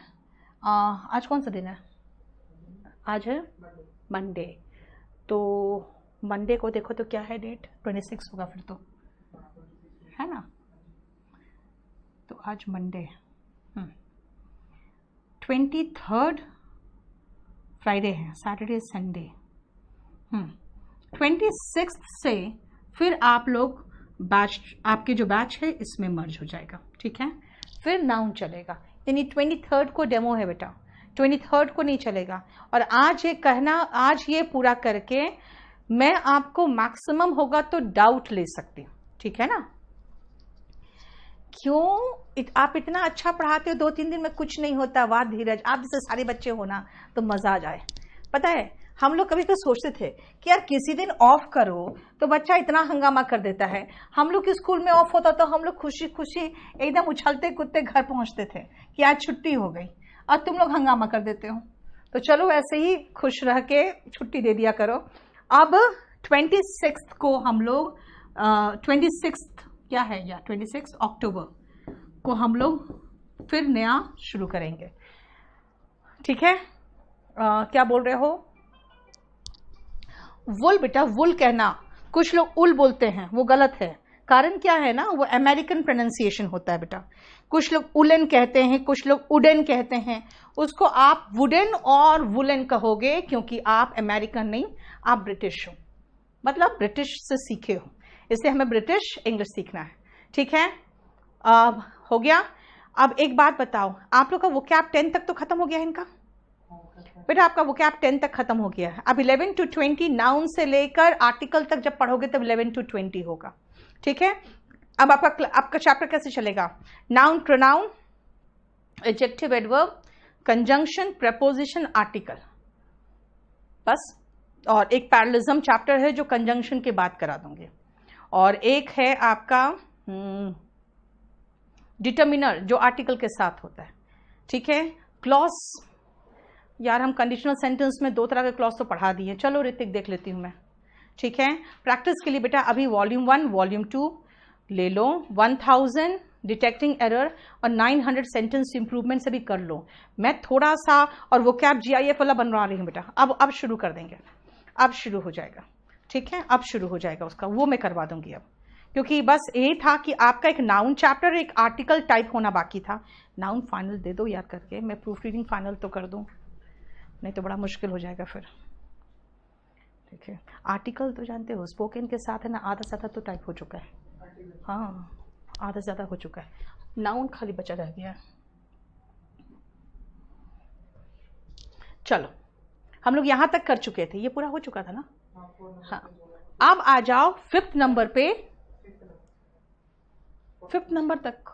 आज कौन सा दिन है? आज है मंडे। तो मंडे को देखो तो क्या है डेट? 26 होगा फिर तो, है ना। तो आज मंडे, 23 फ्राइडे है, सैटरडे संडे। 26 से फिर आप लोग आपके जो बैच है इसमें मर्ज हो जाएगा, ठीक है। फिर नाउन चलेगा, यानी 23 को डेमो है बेटा, 23 को नहीं चलेगा। और आज ये पूरा करके मैं आपको मैक्सिमम होगा तो डाउट ले सकती हूँ, ठीक है ना। क्यों आप इतना अच्छा पढ़ाते हो, 2-3 दिन में कुछ नहीं होता। वाह धीरज, आप जैसे सारे बच्चे हो ना तो मजा आ जाए। पता है हम लोग कभी कभी सोचते थे कि यार किसी दिन ऑफ करो, तो बच्चा इतना हंगामा कर देता है। हम लोग के स्कूल में ऑफ होता तो हम लोग खुशी खुशी एकदम उछलते कूदते घर पहुंचते थे कि आज छुट्टी हो गई, और तुम लोग हंगामा कर देते हो। तो चलो ऐसे ही खुश रह के छुट्टी दे दिया करो। अब 26 को हम लोग 26 क्या है या 26 अक्टूबर को हम लोग फिर नया शुरू करेंगे, ठीक है। क्या बोल रहे हो? वुल बेटा, वुल कहना, कुछ लोग उल बोलते हैं, वो गलत है। कारण क्या है ना, वो अमेरिकन प्रोनाउंसिएशन होता है बेटा। कुछ लोग उलन कहते हैं, कुछ लोग उडन कहते हैं। उसको आप वुडन और वुलन कहोगे क्योंकि आप अमेरिकन नहीं, आप ब्रिटिश हो, मतलब ब्रिटिश से सीखे हो, इसलिए हमें ब्रिटिश इंग्लिश सीखना है, ठीक है। हो गया। अब एक बात बताओ, आप लोग का वोकैब 10 तक तो खत्म हो गया है इनका बेटा, आपका वोकैब 10 तक खत्म हो गया है। अब 11 to 20 नाउन से लेकर आर्टिकल तक जब पढ़ोगे तब 11 to 20 होगा, ठीक है। अब आपका चैप्टर कैसे चलेगा? Noun, pronoun, adjective, adverb, conjunction, preposition, article, बस। और एक पैरेललिज्म चैप्टर है जो कंजंक्शन की बात करा दूंगी, और एक है आपका डिटर्मिनर जो आर्टिकल के साथ होता है, ठीक है। क्लॉज, यार हम कंडीशनल सेंटेंस में 2 तरह के क्लॉज तो पढ़ा दिए। चलो ऋतिक देख लेती हूँ मैं, ठीक है। प्रैक्टिस के लिए बेटा अभी वॉल्यूम 1 वॉल्यूम 2 ले लो, 1000 डिटेक्टिंग एरर और 900 सेंटेंस इंप्रूवमेंट से भी कर लो। मैं थोड़ा सा और वोकैब GIF वाला बनवा रही हूँ बेटा। अब शुरू कर देंगे, अब शुरू हो जाएगा, ठीक है। अब शुरू हो जाएगा उसका, वो मैं करवा दूंगी अब, क्योंकि बस यही था कि आपका एक नाउन चैप्टर, एक आर्टिकल टाइप होना बाकी था। नाउन फाइनल दे दो याद करके, मैं प्रूफ रीडिंग फाइनल तो कर दूं, नहीं तो बड़ा मुश्किल हो जाएगा फिर, ठीक है। आर्टिकल तो जानते हो स्पोकन के साथ है ना, आधा से ज़्यादा तो टाइप हो चुका है, हाँ आधा से ज़्यादा हो चुका है। नाउन खाली बचा रह गया। चलो हम लोग यहाँ तक कर चुके थे, ये पूरा हो चुका था ना, हाँ। अब आ जाओ 5th नंबर पे, 5th नंबर तक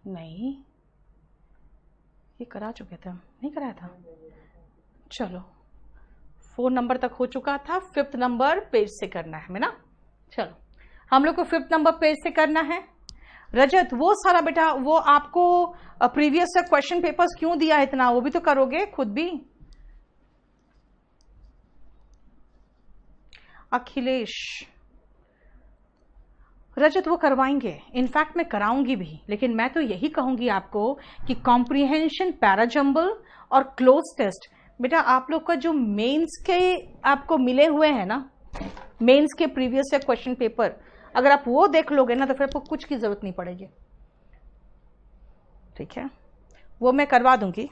नहीं, ये करा चुके थे, नहीं कराया था। चलो 4 नंबर तक हो चुका था, 5th नंबर पेज से करना है ना। चलो हम लोग को 5th नंबर पेज से करना है। रजत वो सारा बेटा, वो आपको प्रीवियस क्वेश्चन पेपर्स क्यों दिया है इतना, वो भी तो करोगे खुद भी। अखिलेश रजत वो करवाएंगे, इनफैक्ट मैं कराऊंगी भी, लेकिन मैं तो यही कहूंगी आपको कि कॉम्प्रिहेंशन, पैराजंबल और क्लोज टेस्ट, बेटा आप लोग का जो मेंस के आपको मिले हुए हैं ना, मेंस के प्रीवियस ईयर क्वेश्चन पेपर, अगर आप वो देख लोगे ना तो फिर आपको कुछ की जरूरत नहीं पड़ेगी। ठीक है, वो मैं करवा दूंगी,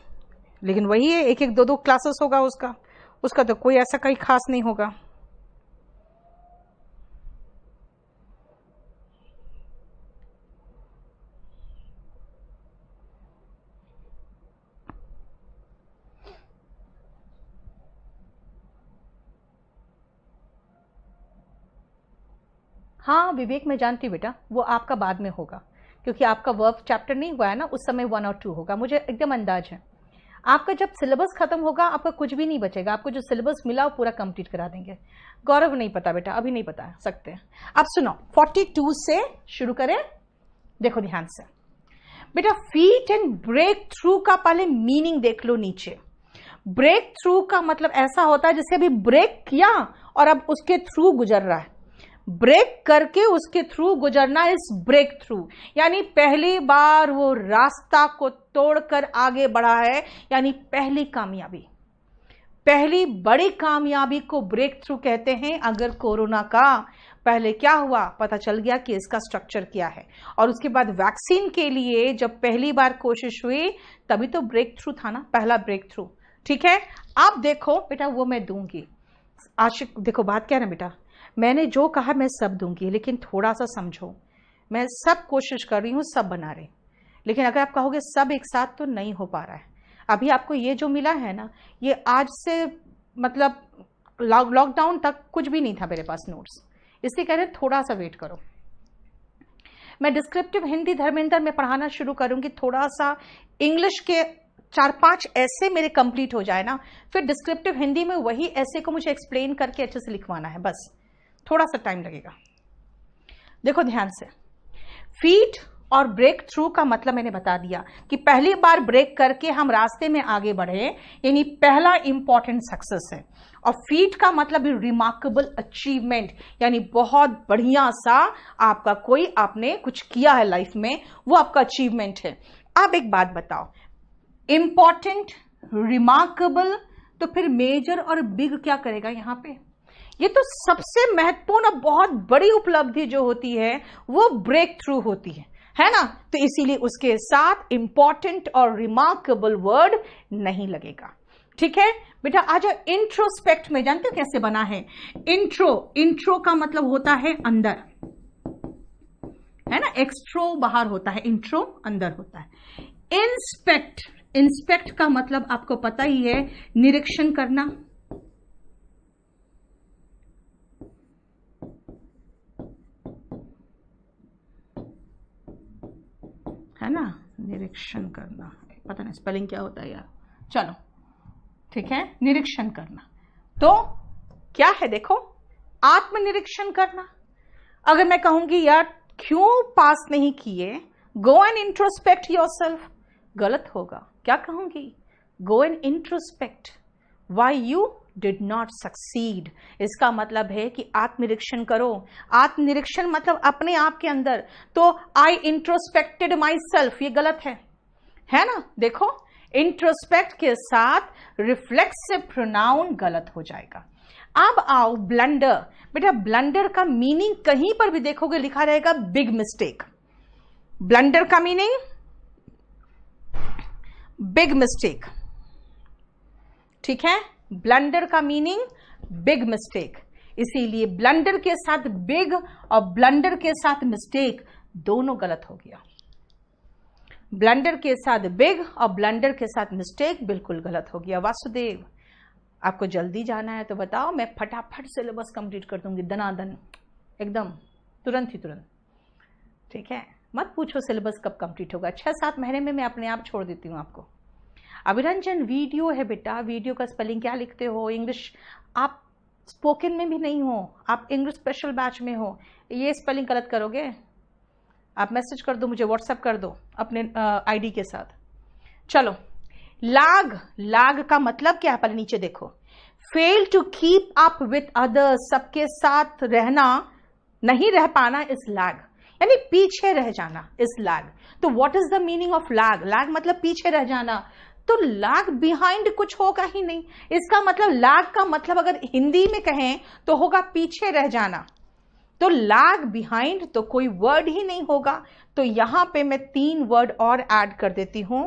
लेकिन वही है, एक एक दो दो क्लासेस होगा उसका तो कोई ऐसा कहीं खास नहीं होगा। हाँ विवेक, मैं जानती बेटा, वो आपका बाद में होगा, क्योंकि आपका वर्ब चैप्टर नहीं हुआ है ना, उस समय 1 और 2 होगा, मुझे एकदम अंदाज है। आपका जब सिलेबस खत्म होगा आपका कुछ भी नहीं बचेगा, आपको जो सिलेबस मिला वो पूरा कंप्लीट करा देंगे। गौरव नहीं पता बेटा, अभी नहीं बता सकते। अब सुनो, 42 से शुरू करें, देखो ध्यान से बेटा। फीट एंड ब्रेक थ्रू का पहले मीनिंग देख लो नीचे। ब्रेक थ्रू का मतलब ऐसा होता है जैसे अभी ब्रेक किया और अब उसके थ्रू गुजर रहा है, ब्रेक करके उसके थ्रू गुजरना इस ब्रेक थ्रू, यानी पहली बार वो रास्ता को तोड़कर आगे बढ़ा है, यानी पहली कामयाबी, पहली बड़ी कामयाबी को ब्रेक थ्रू कहते हैं। अगर कोरोना का पहले क्या हुआ, पता चल गया कि इसका स्ट्रक्चर क्या है, और उसके बाद वैक्सीन के लिए जब पहली बार कोशिश हुई तभी तो ब्रेक थ्रू था ना, पहला ब्रेक थ्रू। ठीक है, आप देखो बेटा, वो मैं दूंगी। आशिक देखो, बात क्या है ना बेटा, मैंने जो कहा मैं सब दूंगी, लेकिन थोड़ा सा समझो, मैं सब कोशिश कर रही हूँ, सब बना रही, लेकिन अगर आप कहोगे सब एक साथ तो नहीं हो पा रहा है। अभी आपको ये जो मिला है ना, ये आज से मतलब लॉकडाउन तक कुछ भी नहीं था मेरे पास नोट्स, इसलिए कह रहे थोड़ा सा वेट करो। मैं डिस्क्रिप्टिव हिंदी धर्मेंद्र में पढ़ाना शुरू करूंगी, थोड़ा सा इंग्लिश के 4-5 ऐसे मेरे कंप्लीट हो जाए ना, फिर डिस्क्रिप्टिव हिंदी में वही ऐसे को मुझे एक्सप्लेन करके अच्छे से लिखवाना है, बस थोड़ा सा टाइम लगेगा। देखो ध्यान से, फीट और ब्रेक थ्रू का मतलब मैंने बता दिया कि पहली बार ब्रेक करके हम रास्ते में आगे बढ़े, यानी पहला इंपॉर्टेंट सक्सेस है। और फीट का मतलब रिमार्केबल अचीवमेंट, यानी बहुत बढ़िया सा आपका कोई आपने कुछ किया है लाइफ में, वो आपका अचीवमेंट है। अब एक बात बताओ, इंपॉर्टेंट, रिमार्केबल, तो फिर मेजर और बिग क्या करेगा यहां पे? ये तो सबसे महत्वपूर्ण और बहुत बड़ी उपलब्धि जो होती है वो ब्रेक थ्रू होती है ना, तो इसीलिए उसके साथ इंपॉर्टेंट और रिमार्केबल वर्ड नहीं लगेगा। ठीक है बेटा, आ जाओ इंट्रोस्पेक्ट में। जानते हो कैसे बना है इंट्रो का मतलब होता है अंदर, है ना, एक्सट्रो बाहर होता है, इंट्रो अंदर होता है। इंस्पेक्ट का मतलब आपको पता ही है, निरीक्षण करना, है ना, निरीक्षण करना, पता नहीं स्पेलिंग क्या होता है यार, चलो ठीक है, निरीक्षण करना। तो क्या है देखो, आत्मनिरीक्षण करना। अगर मैं कहूंगी यार क्यों पास नहीं किए, गो एंड इंट्रोस्पेक्ट योरसेल्फ, गलत होगा। क्या कहूंगी, go and introspect why you did not succeed. इसका मतलब है कि आत्मनिरीक्षण करो। आत्मनिरीक्षण मतलब अपने आप के अंदर, तो आई इंट्रोस्पेक्टेड माई सेल्फ, ये गलत है ना। देखो इंट्रोस्पेक्ट के साथ रिफ्लेक्सिव प्रोनाउन गलत हो जाएगा। अब आओ ब्लंडर। बेटा ब्लंडर का मीनिंग कहीं पर भी देखोगे लिखा रहेगा बिग मिस्टेक। ब्लंडर का मीनिंग बिग मिस्टेक, ठीक है, ब्लंडर का मीनिंग बिग मिस्टेक। इसीलिए ब्लंडर के साथ बिग और ब्लंडर के साथ मिस्टेक दोनों गलत हो गया। ब्लंडर के साथ बिग और ब्लंडर के साथ मिस्टेक बिल्कुल गलत हो गया। वासुदेव आपको जल्दी जाना है तो बताओ, मैं फटाफट सिलेबस कंप्लीट कर दूंगी, दनादन एकदम तुरंत ही तुरंत। ठीक है, मत पूछो सिलेबस कब कंप्लीट होगा, 6-7 महीने में मैं अपने आप छोड़ देती हूँ आपको। अभिरंजन वीडियो है बेटा, वीडियो का स्पेलिंग क्या लिखते हो? इंग्लिश आप स्पोकन में भी नहीं हो, आप इंग्लिश स्पेशल बैच में हो, ये स्पेलिंग गलत करोगे? आप मैसेज कर दो मुझे, व्हाट्सएप कर दो अपने आईडी के साथ। चलो लाग का मतलब क्या है, पहले नीचे देखो। Fail to keep up with others, सबके साथ रहना, नहीं रह पाना इस लैग। यानी पीछे रह जाना इज लैग। तो what is the meaning of lag? Lag मतलब पीछे रह जाना। तो लैग बिहाइंड कुछ होगा ही नहीं। इसका मतलब लैग का मतलब अगर हिंदी में कहें तो होगा पीछे रह जाना। तो लैग बिहाइंड तो कोई वर्ड ही नहीं होगा। तो यहां पे मैं 3 वर्ड और ऐड कर देती हूं।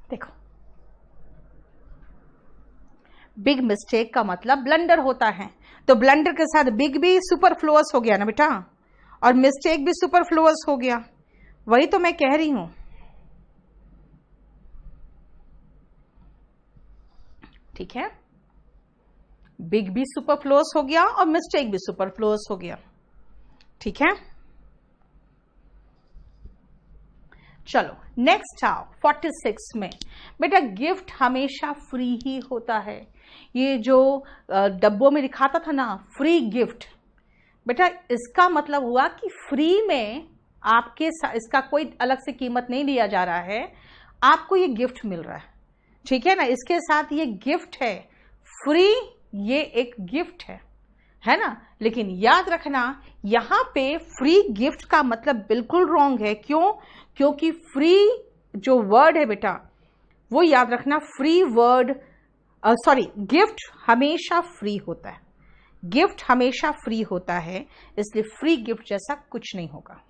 देखो, बिग मिस्टेक का मतलब ब्लंडर होता है। तो ब्लंडर के साथ बिग भी सुपरफ्लुअस हो गया ना बेटा, और मिस्टेक भी सुपरफ्लुअस हो गया। वही तो मैं कह रही हूं। ठीक है, बिग भी सुपरफ्लुअस हो गया और मिस्टेक भी सुपरफ्लुअस हो गया। ठीक है, चलो नेक्स्ट आओ 46 में। बेटा गिफ्ट हमेशा फ्री ही होता है। ये जो डब्बों में लिखाता था ना फ्री गिफ्ट, बेटा इसका मतलब हुआ कि फ्री में आपके इसका कोई अलग से कीमत नहीं लिया जा रहा है, आपको ये गिफ्ट मिल रहा है। ठीक है ना, इसके साथ ये गिफ्ट है फ्री, ये एक गिफ्ट है ना। लेकिन याद रखना यहां पे फ्री गिफ्ट का मतलब बिल्कुल रॉन्ग है। क्यों? क्योंकि फ्री जो वर्ड है बेटा वो याद रखना, फ्री वर्ड सॉरी गिफ्ट हमेशा फ्री होता है। गिफ्ट हमेशा फ्री होता है, इसलिए फ्री गिफ्ट जैसा कुछ नहीं होगा।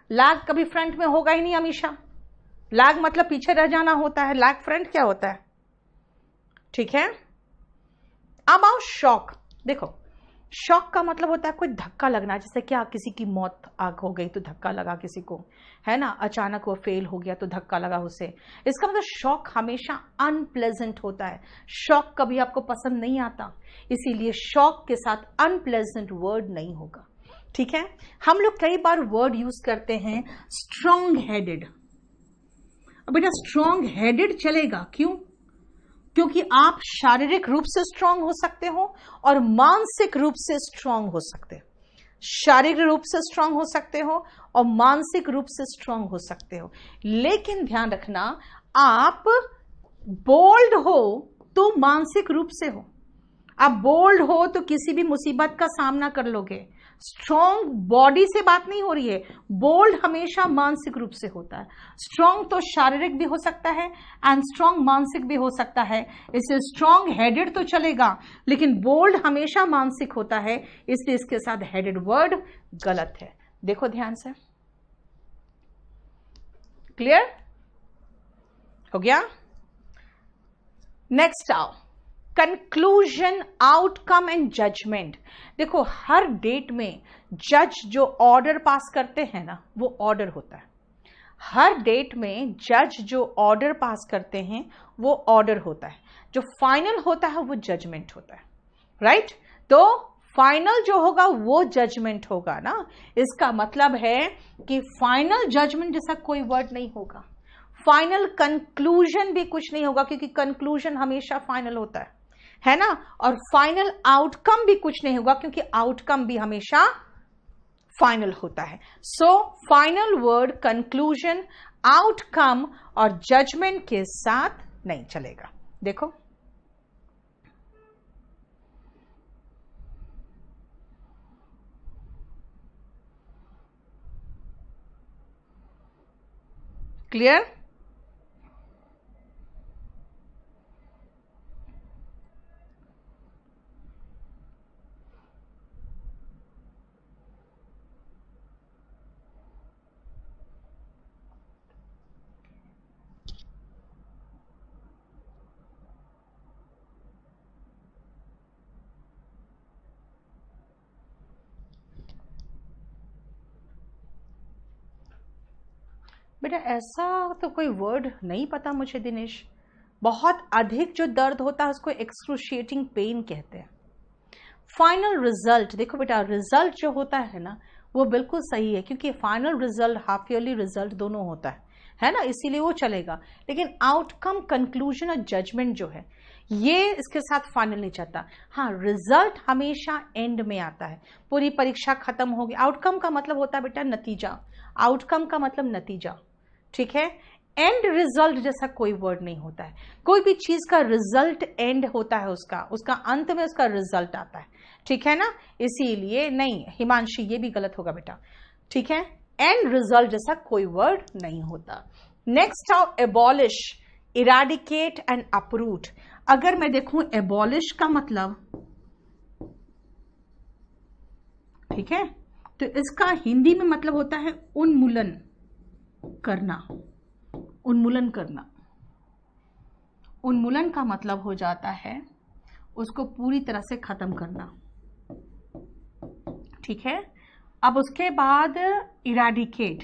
लैग कभी फ्रंट में होगा ही नहीं हमेशा। लैग मतलब पीछे रह जाना होता है, लैग फ्रंट क्या होता है? ठीक है, अब आओ शॉक। देखो शॉक का मतलब होता है कोई धक्का लगना, जैसे क्या किसी की मौत आग हो गई तो धक्का लगा किसी को, है ना, अचानक वो फेल हो गया तो धक्का लगा उसे। इसका मतलब शॉक हमेशा अनप्लेजेंट होता है। शॉक कभी आपको पसंद नहीं आता, इसीलिए शॉक के साथ अनप्लेजेंट वर्ड नहीं होगा। ठीक है, हम लोग कई बार वर्ड यूज करते हैं स्ट्रॉन्ग हेडेड। बेटा स्ट्रॉन्ग हेडेड चलेगा, क्यों? क्योंकि आप शारीरिक रूप से स्ट्रांग हो सकते हो और मानसिक रूप से स्ट्रांग हो सकते हो। शारीरिक रूप से स्ट्रांग हो सकते हो और मानसिक रूप से स्ट्रांग हो सकते हो। लेकिन ध्यान रखना, आप बोल्ड हो तो मानसिक रूप से हो। आप बोल्ड हो तो किसी भी मुसीबत का सामना कर लोगे। स्ट्रॉन्ग बॉडी से बात नहीं हो रही है, बोल्ड हमेशा मानसिक रूप से होता है। स्ट्रॉन्ग तो शारीरिक भी हो सकता है एंड स्ट्रॉन्ग मानसिक भी हो सकता है। इसलिए स्ट्रॉन्ग हेडेड तो चलेगा, लेकिन बोल्ड हमेशा मानसिक होता है, इसलिए इसके साथ हेडेड वर्ड गलत है। देखो ध्यान से, क्लियर हो गया? नेक्स्ट आओ, कंक्लूजन, आउटकम एंड जजमेंट। देखो हर डेट में जज जो ऑर्डर पास करते हैं ना वो ऑर्डर होता है। हर डेट में जज जो ऑर्डर पास करते हैं वो ऑर्डर होता है। जो फाइनल होता है वो जजमेंट होता है। राइट? तो फाइनल जो होगा वो जजमेंट होगा ना। इसका मतलब है कि फाइनल जजमेंट जैसा कोई वर्ड नहीं होगा। फाइनल कंक्लूजन भी कुछ नहीं होगा, क्योंकि कंक्लूजन हमेशा फाइनल होता है ना। और फाइनल आउटकम भी कुछ नहीं होगा, क्योंकि आउटकम भी हमेशा फाइनल होता है। So final word conclusion, outcome और जजमेंट के साथ नहीं चलेगा। देखो क्लियर? बेटा ऐसा तो कोई वर्ड नहीं पता मुझे दिनेश। बहुत अधिक जो दर्द होता है उसको एक्सक्रूशिएटिंग पेन कहते हैं। फाइनल रिजल्ट, देखो बेटा रिजल्ट जो होता है ना वो बिल्कुल सही है, क्योंकि final result half yearly result दोनों होता है ना, इसीलिए वो चलेगा। लेकिन आउटकम, कंक्लूजन और जजमेंट जो है ये इसके साथ फाइनल नहीं चाहता। हाँ, रिजल्ट हमेशा एंड में आता है, पूरी परीक्षा खत्म होगी। आउटकम का मतलब होता है बेटा नतीजा, आउटकम का मतलब नतीजा, ठीक है। एंड रिजल्ट जैसा कोई वर्ड नहीं होता है। कोई भी चीज का रिजल्ट एंड होता है, उसका अंत में उसका रिजल्ट आता है, ठीक है ना। इसीलिए नहीं हिमांशी, ये भी गलत होगा बेटा, ठीक है। एंड रिजल्ट जैसा कोई वर्ड नहीं होता। नेक्स्ट आओ एबॉलिश, इराडिकेट एंड अपरूट। अगर मैं देखूं एबॉलिश का मतलब, ठीक है, तो इसका हिंदी में मतलब होता है उन्मूलन करना। उन्मूलन करना, उन्मूलन का मतलब हो जाता है उसको पूरी तरह से खत्म करना, ठीक है। अब उसके बाद इराडिकेट,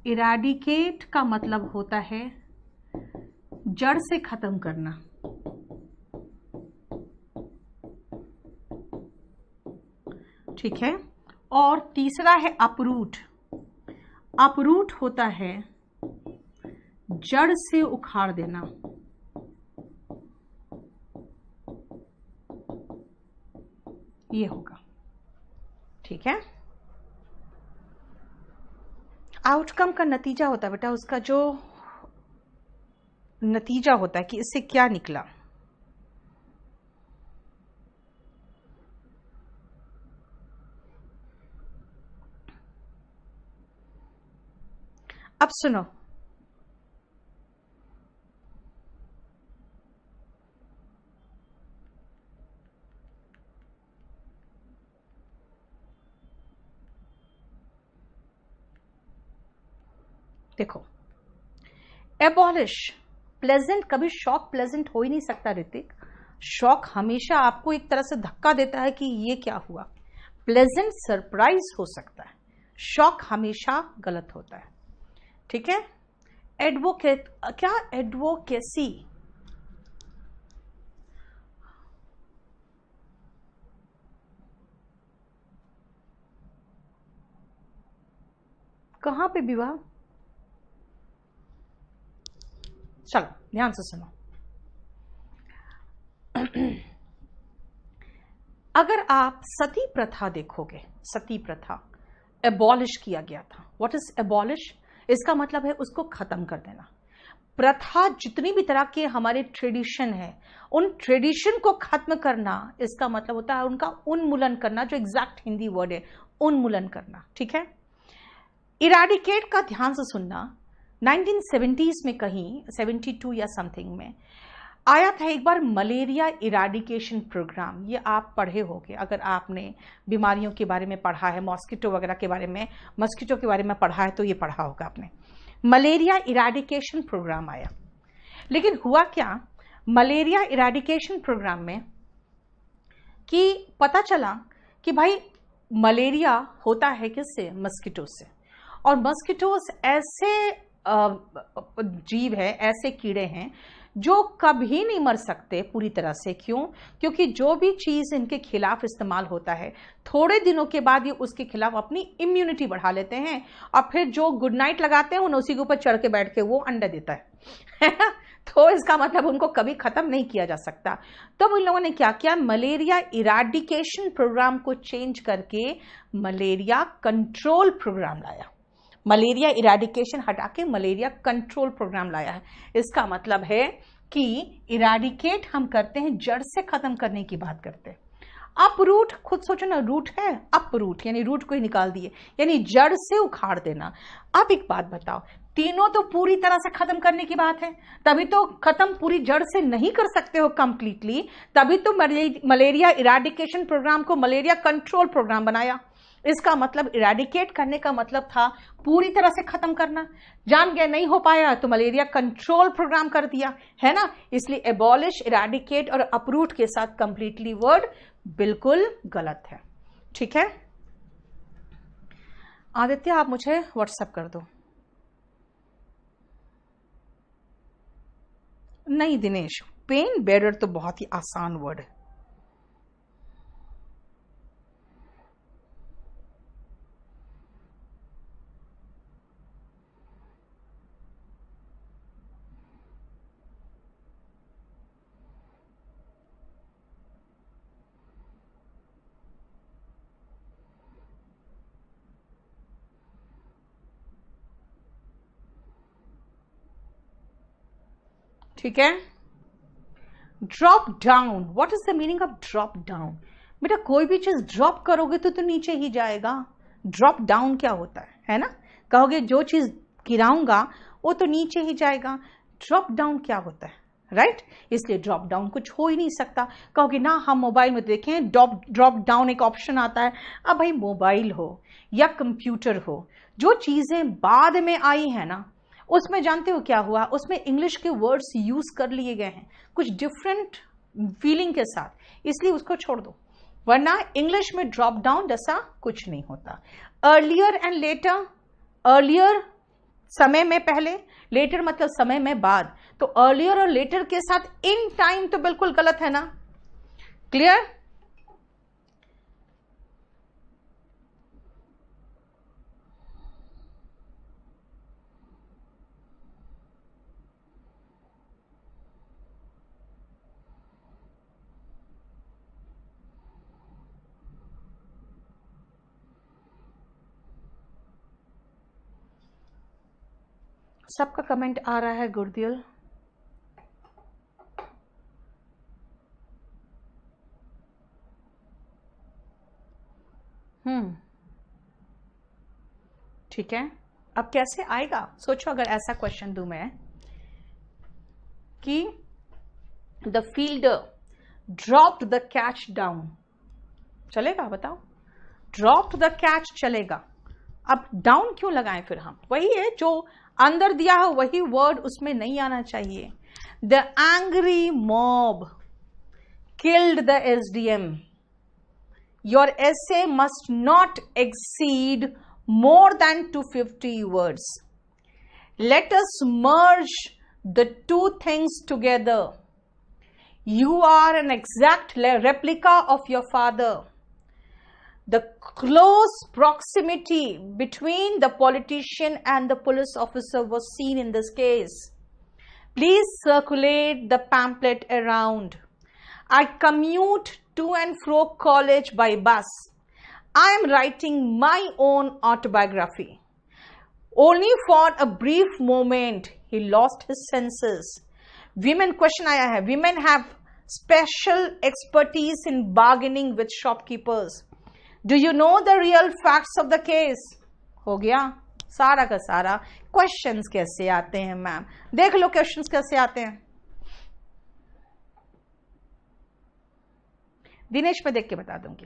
इराडिकेट का मतलब होता है जड़ से खत्म करना, ठीक है। और तीसरा है अपरूट, अपरूट होता है जड़ से उखाड़ देना, ये होगा, ठीक है। आउटकम का नतीजा होता है बेटा, उसका जो नतीजा होता है कि इससे क्या निकला। अब सुनो, देखो एबॉलिश, प्लेजेंट, कभी शॉक प्लेजेंट हो ही नहीं सकता ऋतिक। शॉक हमेशा आपको एक तरह से धक्का देता है कि ये क्या हुआ। प्लेजेंट सरप्राइज हो सकता है, शॉक हमेशा गलत होता है, ठीक है। एडवोकेट, क्या एडवोकेसी, कहां पे विवाह, चलो ध्यान से सुनो। अगर आप सती प्रथा देखोगे, सती प्रथा एबॉलिश किया गया था। What is abolish? इसका मतलब है उसको खत्म कर देना। प्रथा, जितनी भी तरह के हमारे ट्रेडिशन है, उन ट्रेडिशन को खत्म करना, इसका मतलब होता है उनका उन्मूलन करना, जो एग्जैक्ट हिंदी वर्ड है उन्मूलन करना, ठीक है। इराडिकेट का ध्यान से सुनना, 1970s में कहीं 72 या समथिंग में आया था एक बार मलेरिया इराडिकेशन प्रोग्राम। ये आप पढ़े होंगे, अगर आपने बीमारियों के बारे में पढ़ा है, मॉस्किटो वगैरह के बारे में, मस्किटो के बारे में पढ़ा है तो ये पढ़ा होगा आपने। मलेरिया इराडिकेशन प्रोग्राम आया, लेकिन हुआ क्या मलेरिया इराडिकेशन प्रोग्राम में कि पता चला कि भाई मलेरिया होता है किससे, मस्किटो से। और मस्किटोस ऐसे जीव है, ऐसे कीड़े हैं जो कभी नहीं मर सकते पूरी तरह से। क्यों? क्योंकि जो भी चीज इनके खिलाफ इस्तेमाल होता है, थोड़े दिनों के बाद ये उसके खिलाफ अपनी इम्यूनिटी बढ़ा लेते हैं, और फिर जो गुड नाइट लगाते हैं उसी के ऊपर चढ़ के बैठ के वो अंडा देता है तो इसका मतलब उनको कभी खत्म नहीं किया जा सकता। तो इन लोगों ने क्या किया, मलेरिया इराडिकेशन प्रोग्राम को चेंज करके मलेरिया कंट्रोल प्रोग्राम लाया। मलेरिया इराडिकेशन हटा के मलेरिया कंट्रोल प्रोग्राम लाया है। इसका मतलब है कि इराडिकेट हम करते हैं, जड़ से खत्म करने की बात करते हैं। अपरूट, खुद सोचो ना, रूट है, अपरूट यानी रूट को ही निकाल दिए, यानी जड़ से उखाड़ देना। अब एक बात बताओ, तीनों तो पूरी तरह से खत्म करने की बात है, तभी तो खत्म पूरी जड़ से नहीं कर सकते हो कंप्लीटली, तभी तो मलेरिया इराडिकेशन प्रोग्राम को मलेरिया कंट्रोल प्रोग्राम बनाया। इसका मतलब इराडिकेट करने का मतलब था पूरी तरह से खत्म करना। जान गया नहीं हो पाया तो मलेरिया कंट्रोल प्रोग्राम कर दिया, है ना। इसलिए एबॉलिश, इराडिकेट और अपरूट के साथ कंप्लीटली वर्ड बिल्कुल गलत है, ठीक है। आदित्य आप मुझे व्हाट्सएप कर दो। नहीं दिनेश, पेन बेरर तो बहुत ही आसान वर्ड है। ठीक है, drop down, what is the meaning of drop down? बेटा कोई भी चीज ड्रॉप करोगे तो नीचे ही जाएगा। ड्रॉप डाउन क्या होता है ना? कहोगे जो चीज गिराऊंगा वो तो नीचे ही जाएगा। ड्रॉप डाउन क्या होता है, राइट? इसलिए ड्रॉप डाउन कुछ हो ही नहीं सकता। कहोगे ना हम मोबाइल में देखें ड्रॉप डाउन एक ऑप्शन आता है। अब भाई मोबाइल हो या कंप्यूटर हो, जो चीजें बाद में आई है ना, उसमें जानते हो क्या हुआ? उसमें इंग्लिश के वर्ड्स यूज कर लिए गए हैं कुछ डिफरेंट फीलिंग के साथ, इसलिए उसको छोड़ दो। वरना इंग्लिश में ड्रॉप डाउन जैसा कुछ नहीं होता। अर्लियर एंड लेटर, अर्लियर समय में पहले, लेटर मतलब समय में बाद, तो अर्लियर और लेटर के साथ इन टाइम तो बिल्कुल गलत है ना। क्लियर? सबका कमेंट आ रहा है गुरदिल। ठीक है, अब कैसे आएगा? सोचो अगर ऐसा क्वेश्चन दूं मैं कि the fielder dropped the catch down, चलेगा? बताओ, ड्रॉप्ड द कैच चलेगा। अब डाउन क्यों लगाएं फिर हम? वही है जो अंदर दिया हो वही वर्ड उसमें नहीं आना चाहिए। The angry mob killed the SDM। Your essay must not exceed more than 250 words. Let us merge the two things together. You are an exact replica of your father. The close proximity between the politician and the police officer was seen in this case. Please circulate the pamphlet around. I commute to and fro college by bus. I am writing my own autobiography. Only for a brief moment he lost his senses. Women question आया है, women have special expertise in bargaining with shopkeepers. Do you know the real facts of the case? हो गया सारा का सारा। Questions कैसे आते हैं मैम? देख लो क्वेश्चंस कैसे आते हैं। दिनेश मैं देख के बता दूंगी।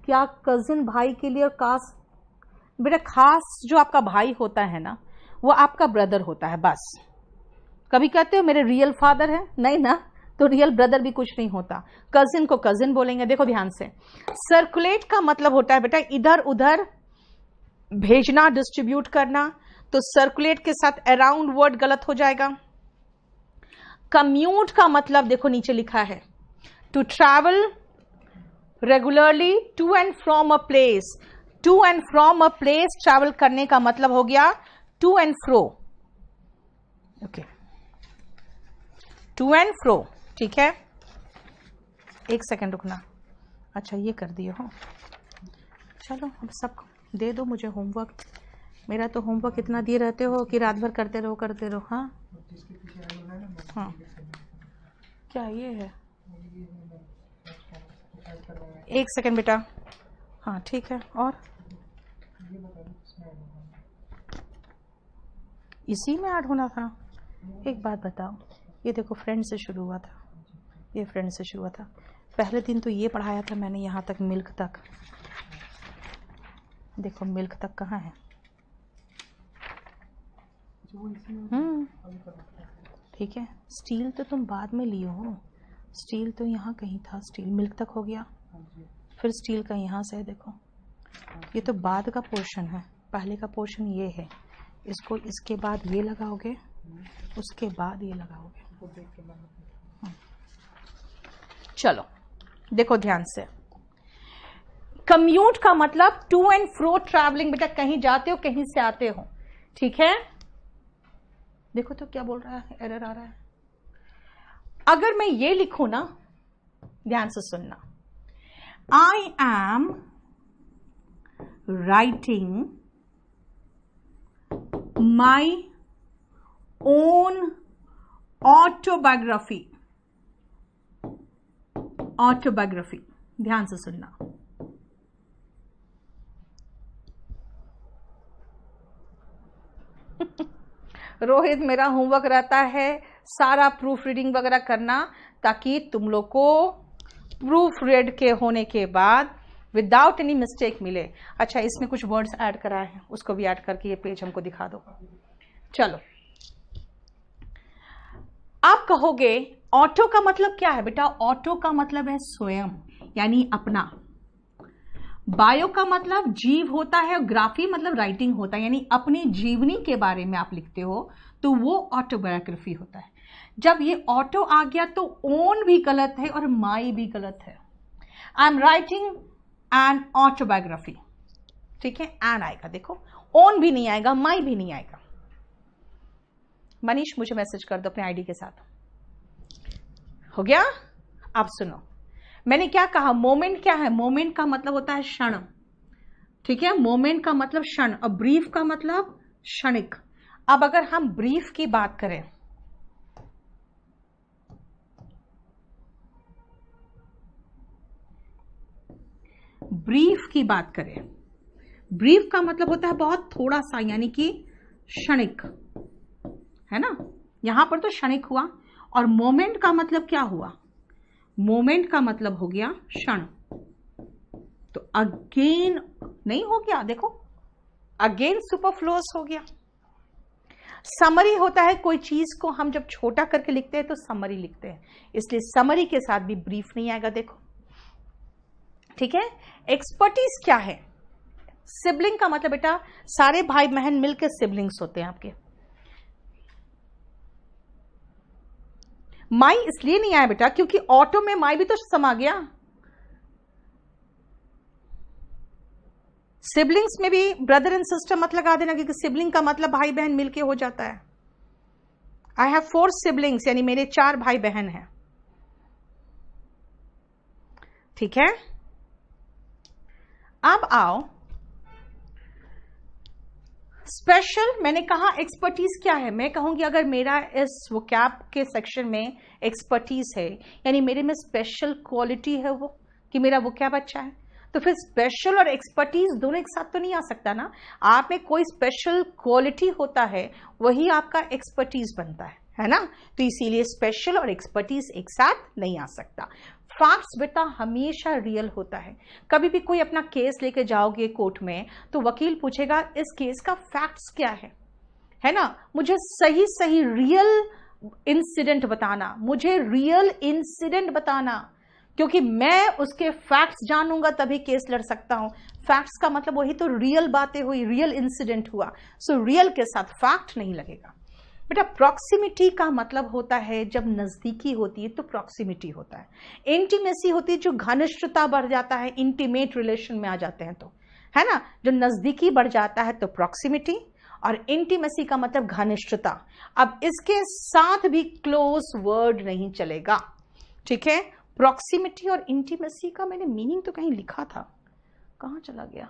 क्या कजिन भाई के लिए खास? बेटा खास जो आपका भाई होता है ना, वो आपका ब्रदर होता है बस। कभी कहते हो मेरे रियल फादर है, नहीं ना, तो रियल ब्रदर भी कुछ नहीं होता। कजिन को कजिन बोलेंगे। देखो ध्यान से, सर्कुलेट का मतलब होता है बेटा इधर उधर भेजना, डिस्ट्रीब्यूट करना, तो सर्कुलेट के साथ अराउंड वर्ड गलत हो जाएगा। कम्यूट का मतलब देखो नीचे लिखा है, to travel regularly to and from a place. To and from a place travel करने का मतलब हो गया to and fro. Okay, to and fro, ठीक है। एक सेकंड रुकना। अच्छा ये कर दिए हो, चलो अब सब दे दो मुझे होमवर्क। मेरा तो होमवर्क इतना दिए रहते हो कि रात भर करते रहो। हाँ हाँ, क्या ये है? एक सेकंड बेटा। हाँ ठीक है, और इसी में ऐड होना था। एक बात बताओ, ये देखो फ्रेंड से शुरू हुआ था, ये फ्रेंड से शुरू हुआ था। पहले दिन तो ये पढ़ाया था मैंने यहाँ तक, मिल्क तक। देखो मिल्क तक कहाँ है? ठीक है, स्टील तो तुम बाद में लिए हो, स्टील तो यहाँ कहीं था। स्टील मिल्क तक हो गया, फिर स्टील का यहाँ से है, देखो ये तो बाद का पोर्शन है, पहले का पोर्शन ये है, इसको इसके बाद ये लगाओगे, उसके बाद ये लगाओगे। चलो देखो ध्यान से, कम्यूट का मतलब टू एंड फ्रो ट्रैवलिंग, बेटा कहीं जाते हो कहीं से आते हो, ठीक है। देखो तो क्या बोल रहा है, एरर आ रहा है। अगर मैं ये लिखूं ना, ध्यान से सुनना, I am writing my own autobiography, autobiography, ध्यान से सुनना। रोहित, मेरा होमवर्क रहता है सारा प्रूफ रीडिंग वगैरह करना, ताकि तुम लोग को प्रूफ रीड के होने के बाद विदाउट एनी मिस्टेक मिले। अच्छा, इसमें कुछ वर्ड्स ऐड करा है, उसको भी ऐड करके ये पेज हमको दिखा दो। चलो, आप कहोगे ऑटो का मतलब क्या है बेटा? ऑटो का मतलब है स्वयं, यानी अपना। बायो का मतलब जीव होता है, और ग्राफी मतलब राइटिंग होता है, यानी अपनी जीवनी के बारे में आप लिखते हो, तो वो ऑटोबायोग्राफी होता है। जब ये ऑटो आ गया तो ओन भी गलत है और माई भी गलत है। I am writing an autobiography, ठीक है, एन आएगा, देखो ओन भी नहीं आएगा, माई भी नहीं आएगा। मनीष, मुझे मैसेज कर दो अपने आईडी के साथ, हो गया। अब सुनो, मैंने क्या कहा, मोमेंट क्या है? मोमेंट का मतलब होता है क्षण, ठीक है, मोमेंट का मतलब क्षण, और ब्रीफ का मतलब क्षणिक। अब अगर हम ब्रीफ की बात करें, ब्रीफ की बात करें, ब्रीफ का मतलब होता है बहुत थोड़ा सा, यानी कि क्षणिक, है ना, यहां पर तो क्षणिक हुआ। और मोमेंट का मतलब क्या हुआ? मोमेंट का मतलब हो गया क्षण, तो अगेन नहीं हो गया, देखो अगेन सुपरफ्लुअस हो गया। समरी होता है, कोई चीज को हम जब छोटा करके लिखते हैं तो समरी लिखते हैं, इसलिए समरी के साथ भी ब्रीफ नहीं आएगा, देखो, ठीक है। एक्सपर्टीज क्या है? सिबलिंग का मतलब बेटा सारे भाई बहन मिलकर सिबलिंग्स होते हैं आपके। माई इसलिए नहीं आया बेटा क्योंकि ऑटो में माई भी तो समा गया। सिबलिंग्स में भी ब्रदर एंड सिस्टर मत लगा देना, क्योंकि सिबलिंग का मतलब भाई बहन मिलके हो जाता है। आई हैव 4 सिबलिंग्स, यानी मेरे 4 भाई बहन हैं, ठीक है। अब आओ स्पेशल, मैंने कहा एक्सपर्टीज क्या है? मैं कहूंगी अगर मेरा इस वोकैब के सेक्शन में एक्सपर्टीज है, यानी मेरे में स्पेशल क्वालिटी है वो, कि मेरा वोकैब अच्छा है, तो फिर स्पेशल और एक्सपर्टीज दोनों एक साथ तो नहीं आ सकता ना। आप में कोई स्पेशल क्वालिटी होता है, वही आपका एक्सपर्टीज बनता है ना। तो इसीलिए स्पेशल और एक्सपर्टीज एक साथ नहीं आ सकता। फैक्ट्स बेटा हमेशा रियल होता है। कभी भी कोई अपना केस लेके जाओगे कोर्ट में, तो वकील पूछेगा इस केस का फैक्ट्स क्या है ना, मुझे सही सही रियल इंसिडेंट बताना, मुझे रियल इंसिडेंट बताना, क्योंकि मैं उसके फैक्ट्स जानूंगा तभी केस लड़ सकता हूं। फैक्ट्स का मतलब वही तो रियल बातें हुई, रियल इंसिडेंट हुआ, सो रियल के साथ फैक्ट नहीं लगेगा बेटा। प्रॉक्सिमिटी का मतलब होता है जब नजदीकी होती है तो प्रॉक्सिमिटी होता है। इंटीमेसी होती है जो घनिष्ठता बढ़ जाता है, इंटीमेट रिलेशन में आ जाते हैं तो, है ना, जो नजदीकी बढ़ जाता है तो प्रॉक्सिमिटी, और इंटीमेसी का मतलब घनिष्ठता। अब इसके साथ भी क्लोज वर्ड नहीं चलेगा, ठीक है। प्रॉक्सिमिटी और इंटीमेसी का मैंने मीनिंग तो कहीं लिखा था, कहां चला गया?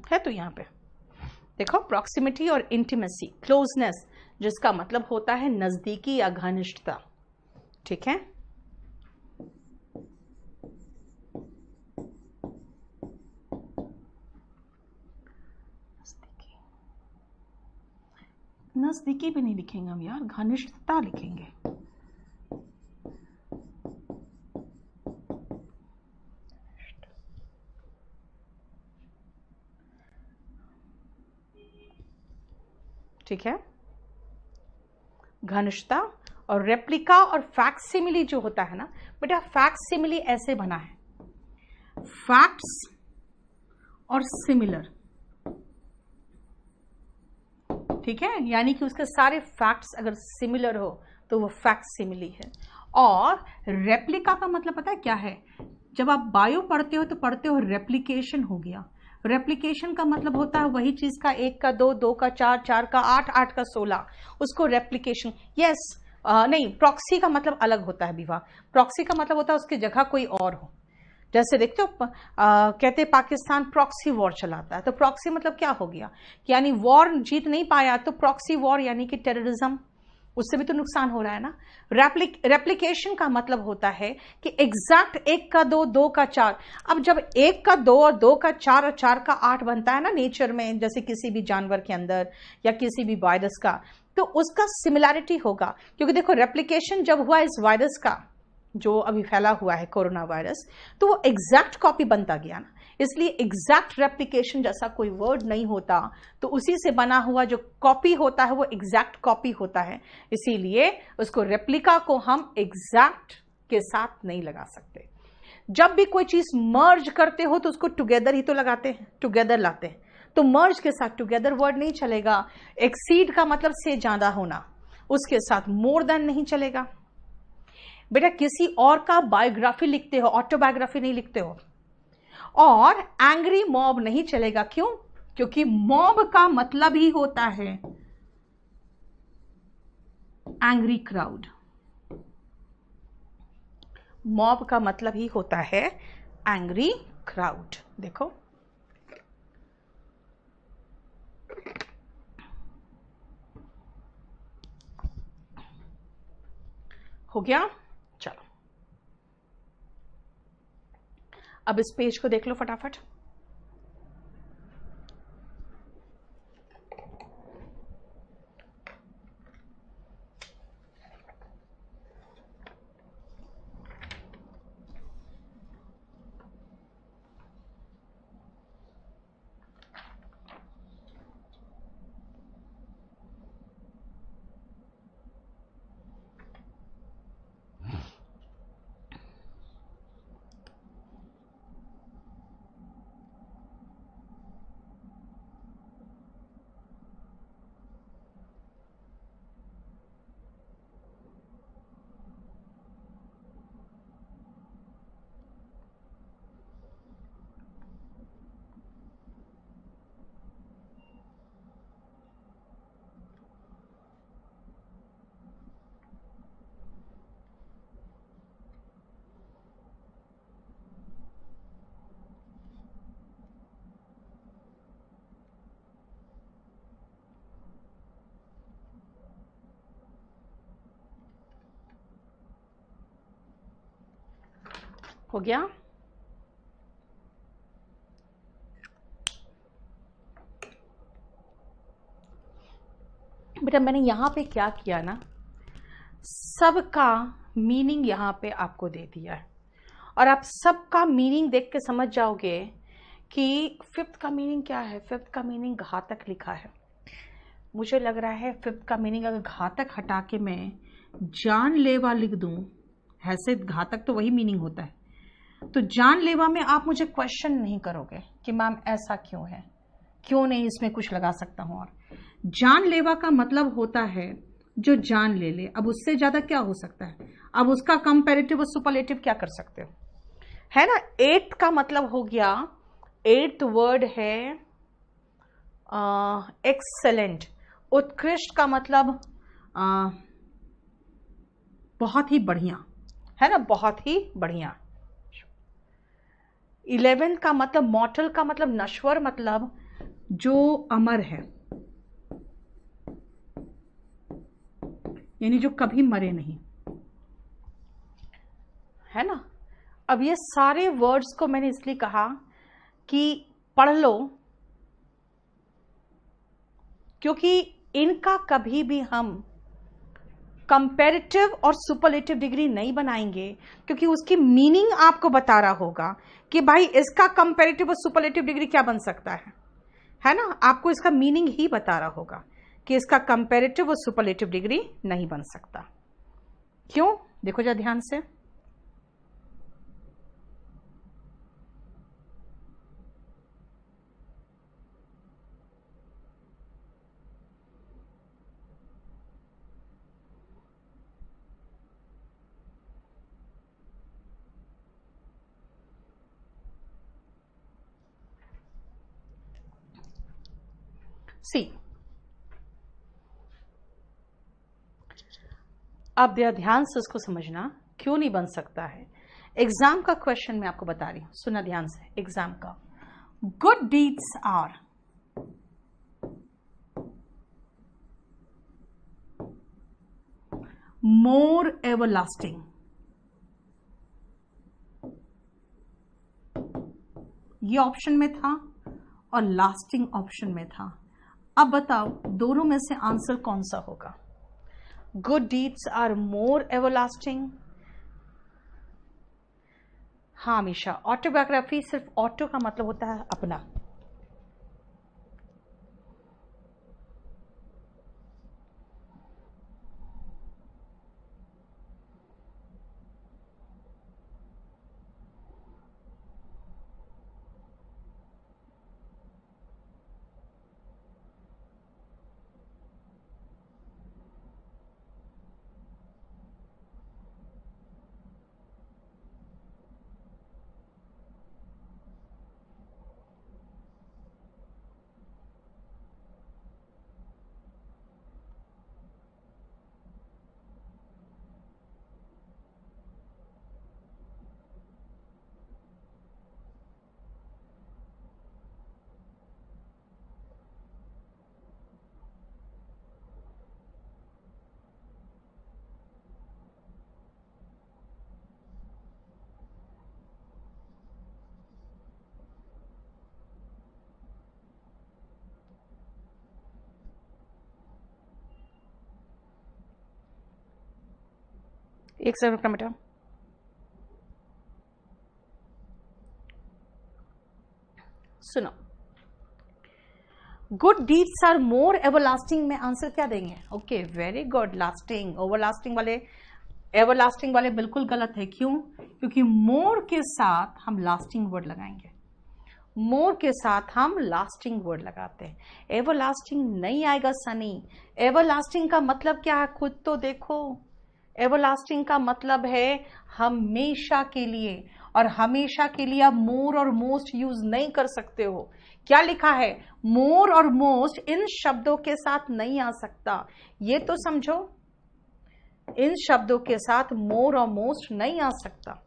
है तो यहां पे देखो, प्रॉक्सिमिटी और इंटीमेसी, क्लोजनेस, जिसका मतलब होता है नजदीकी या घनिष्ठता, ठीक है। नजदीकी भी नहीं लिखेंगे हम यार, घनिष्ठता लिखेंगे। ठीक है, घनिष्ठता। और रेप्लिका और फैक्सिमिली जो होता है ना बेटा, फैक्सिमिली ऐसे बना है, फैक्ट्स और सिमिलर, ठीक है, यानी कि उसके सारे फैक्ट्स अगर सिमिलर हो तो वो फैक्सिमिली है। और रेप्लिका का मतलब पता है क्या है? जब आप बायो पढ़ते हो तो पढ़ते हो रेप्लिकेशन हो गया। रेप्लिकेशन का मतलब होता है वही चीज का 1 का 2, 2 का 4, 4 का 8, 8 का 16, उसको रेप्लिकेशन। यस, नहीं, प्रॉक्सी का मतलब अलग होता है विवाह। प्रॉक्सी का मतलब होता है उसकी जगह कोई और हो। जैसे देखते हो कहते पाकिस्तान प्रॉक्सी वॉर चलाता है, तो प्रॉक्सी मतलब क्या हो गया, यानी वॉर जीत नहीं पाया तो प्रॉक्सी वॉर यानी कि टेररिज्म, उससे भी तो नुकसान हो रहा है ना। रेप्लिकेशन का मतलब होता है कि एग्जैक्ट 1 का 2, 2 का 4। अब जब 1 का 2 और 2 का 4 और 4 का 8 बनता है ना नेचर में, जैसे किसी भी जानवर के अंदर या किसी भी वायरस का, तो उसका सिमिलैरिटी होगा। क्योंकि देखो रेप्लिकेशन जब हुआ इस वायरस का जो अभी फैला हुआ है कोरोना वायरस, तो वो एग्जैक्ट कॉपी बनता गया ना, इसलिए एग्जैक्ट रेप्लिकेशन जैसा कोई वर्ड नहीं होता, तो उसी से बना हुआ जो कॉपी होता है वो एग्जैक्ट कॉपी होता है, इसीलिए उसको रेप्लिका को हम एग्जैक्ट के साथ नहीं लगा सकते। जब भी कोई चीज मर्ज करते हो तो उसको टुगेदर ही तो लगाते हैं, टुगेदर लाते हैं, तो मर्ज के साथ टुगेदर वर्ड नहीं चलेगा। एक्सीड का मतलब से ज्यादा होना, उसके साथ मोर देन नहीं चलेगा। बेटा किसी और का बायोग्राफी लिखते हो, ऑटोबायोग्राफी नहीं लिखते हो। और एंग्री मॉब नहीं चलेगा, क्यों? क्योंकि मॉब का मतलब ही होता है एंग्री क्राउड। मॉब का मतलब ही होता है एंग्री क्राउड। देखो हो गया। चलो अब इस पेज को देख लो फटाफट। हो गया। बेटा मैंने यहां पे क्या किया ना, सबका मीनिंग यहां पे आपको दे दिया है, और आप सबका मीनिंग देख के समझ जाओगे कि 5th का मीनिंग क्या है। 5th का मीनिंग घातक लिखा है। मुझे लग रहा है 5th का मीनिंग अगर घातक हटा के मैं जानलेवा लिख दूं, ऐसे घातक तो वही मीनिंग होता है, तो जानलेवा में आप मुझे क्वेश्चन नहीं करोगे कि मैम ऐसा क्यों है, क्यों नहीं इसमें कुछ लगा सकता हूं। और जानलेवा का मतलब होता है जो जान ले ले। अब उससे ज्यादा क्या हो सकता है? अब उसका कंपैरेटिव और सुपरलेटिव क्या कर सकते हो, है ना। 8th का मतलब हो गया, 8th वर्ड है एक्सेलेंट। उत्कृष्ट का मतलब बहुत ही बढ़िया, है ना, बहुत ही बढ़िया। 11th का मतलब मॉर्टल का मतलब नश्वर, मतलब जो अमर है, यानी जो कभी मरे नहीं, है ना। अब ये सारे वर्ड्स को मैंने इसलिए कहा कि पढ़ लो, क्योंकि इनका कभी भी हम कंपैरेटिव और सुपरलेटिव डिग्री नहीं बनाएंगे, क्योंकि उसकी मीनिंग आपको बता रहा होगा कि भाई इसका कंपैरेटिव और सुपरलेटिव डिग्री क्या बन सकता है ना। आपको इसका मीनिंग ही बता रहा होगा कि इसका कंपैरेटिव और सुपरलेटिव डिग्री नहीं बन सकता। क्यों? देखो जरा ध्यान से। सी, अब ध्यान से उसको समझना क्यों नहीं बन सकता है। एग्जाम का क्वेश्चन मैं आपको बता रही हूं, सुना ध्यान से। एग्जाम का good deeds are more everlasting, ये ऑप्शन में था और लास्टिंग ऑप्शन में था। अब बताओ दोनों में से आंसर कौन सा होगा? Good deeds are more everlasting. हाँ हमेशा ऑटोबायोग्राफी, सिर्फ ऑटो का मतलब होता है अपना। एक सेकंड बेटा, सुनो। Good deeds are more everlasting में आंसर क्या देंगे? Okay very good, lasting. Overlasting वाले, एवरलास्टिंग वाले बिल्कुल गलत है। क्यों? क्योंकि मोर के साथ हम लास्टिंग वर्ड लगाएंगे। मोर के साथ हम लास्टिंग वर्ड लगाते हैं, एवरलास्टिंग नहीं आएगा सनी। एवरलास्टिंग का मतलब क्या है? खुद तो देखो। एवरलास्टिंग का मतलब है हमेशा के लिए, और हमेशा के लिए आप मोर और मोस्ट यूज नहीं कर सकते हो। क्या लिखा है? मोर और मोस्ट इन शब्दों के साथ नहीं आ सकता, ये तो समझो। इन शब्दों के साथ मोर और मोस्ट नहीं आ सकता,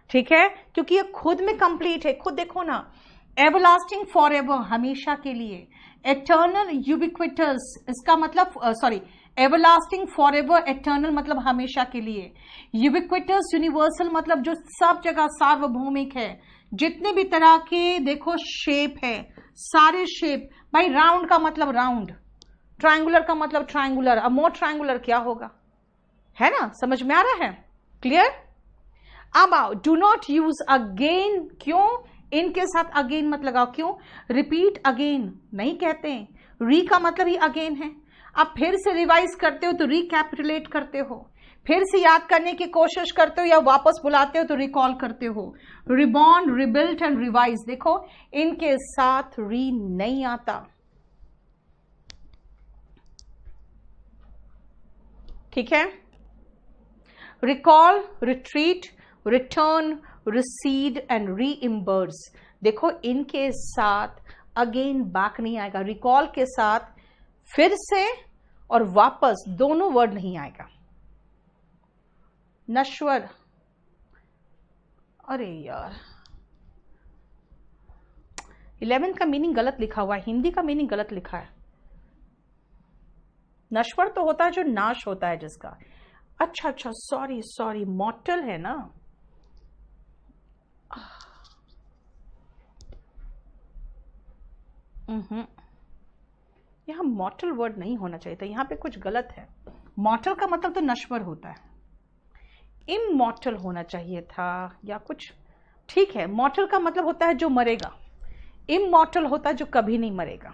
ठीक है? क्योंकि ये खुद में कंप्लीट है। खुद देखो ना, एवरलास्टिंग फॉर एवर, हमेशा के लिए। एटर्नल यूबिक्विटस, इसका मतलब sorry, everlasting for ever, eternal मतलब हमेशा के लिए। यूबिक्विटस यूनिवर्सल मतलब जो सब जगह सार्वभौमिक है। जितने भी तरह के देखो शेप है, सारे शेप। भाई राउंड का मतलब राउंड, ट्रायंगुलर का मतलब ट्रायंगुलर। अब मोर ट्रायंगुलर क्या होगा? है ना, समझ में आ रहा है? क्लियर? अब आओ, डू नॉट यूज अगेन। क्यों? इनके साथ अगेन मत लगाओ। क्यों? रिपीट अगेन नहीं कहते हैं, री का मतलब ही अगेन है। अब फिर से रिवाइज करते हो तो रिकैपिटुलेट करते हो, फिर से याद करने की कोशिश करते हो या वापस बुलाते हो तो रिकॉल करते हो। रिबॉर्न, रिबिल्ट एंड रिवाइज, देखो इनके साथ री नहीं आता, ठीक है? Recall, retreat, return, recede and reimburse, देखो इनके साथ अगेन बैक नहीं आएगा। रिकॉल के साथ फिर से और वापस दोनों वर्ड नहीं आएगा। नश्वर, अरे यार 11 का मीनिंग गलत लिखा हुआ है, हिंदी का मीनिंग गलत लिखा है। नश्वर तो होता है जो नाश होता है जिसका। अच्छा अच्छा, सॉरी सॉरी, मॉर्टल है ना। यहां मॉर्टल वर्ड नहीं होना चाहिए था, यहां पे कुछ गलत है। मॉर्टल का मतलब तो नश्वर होता है, इमॉर्टल होना चाहिए था या कुछ। ठीक है, मॉर्टल का मतलब होता है जो मरेगा, इमॉर्टल होता है जो कभी नहीं मरेगा।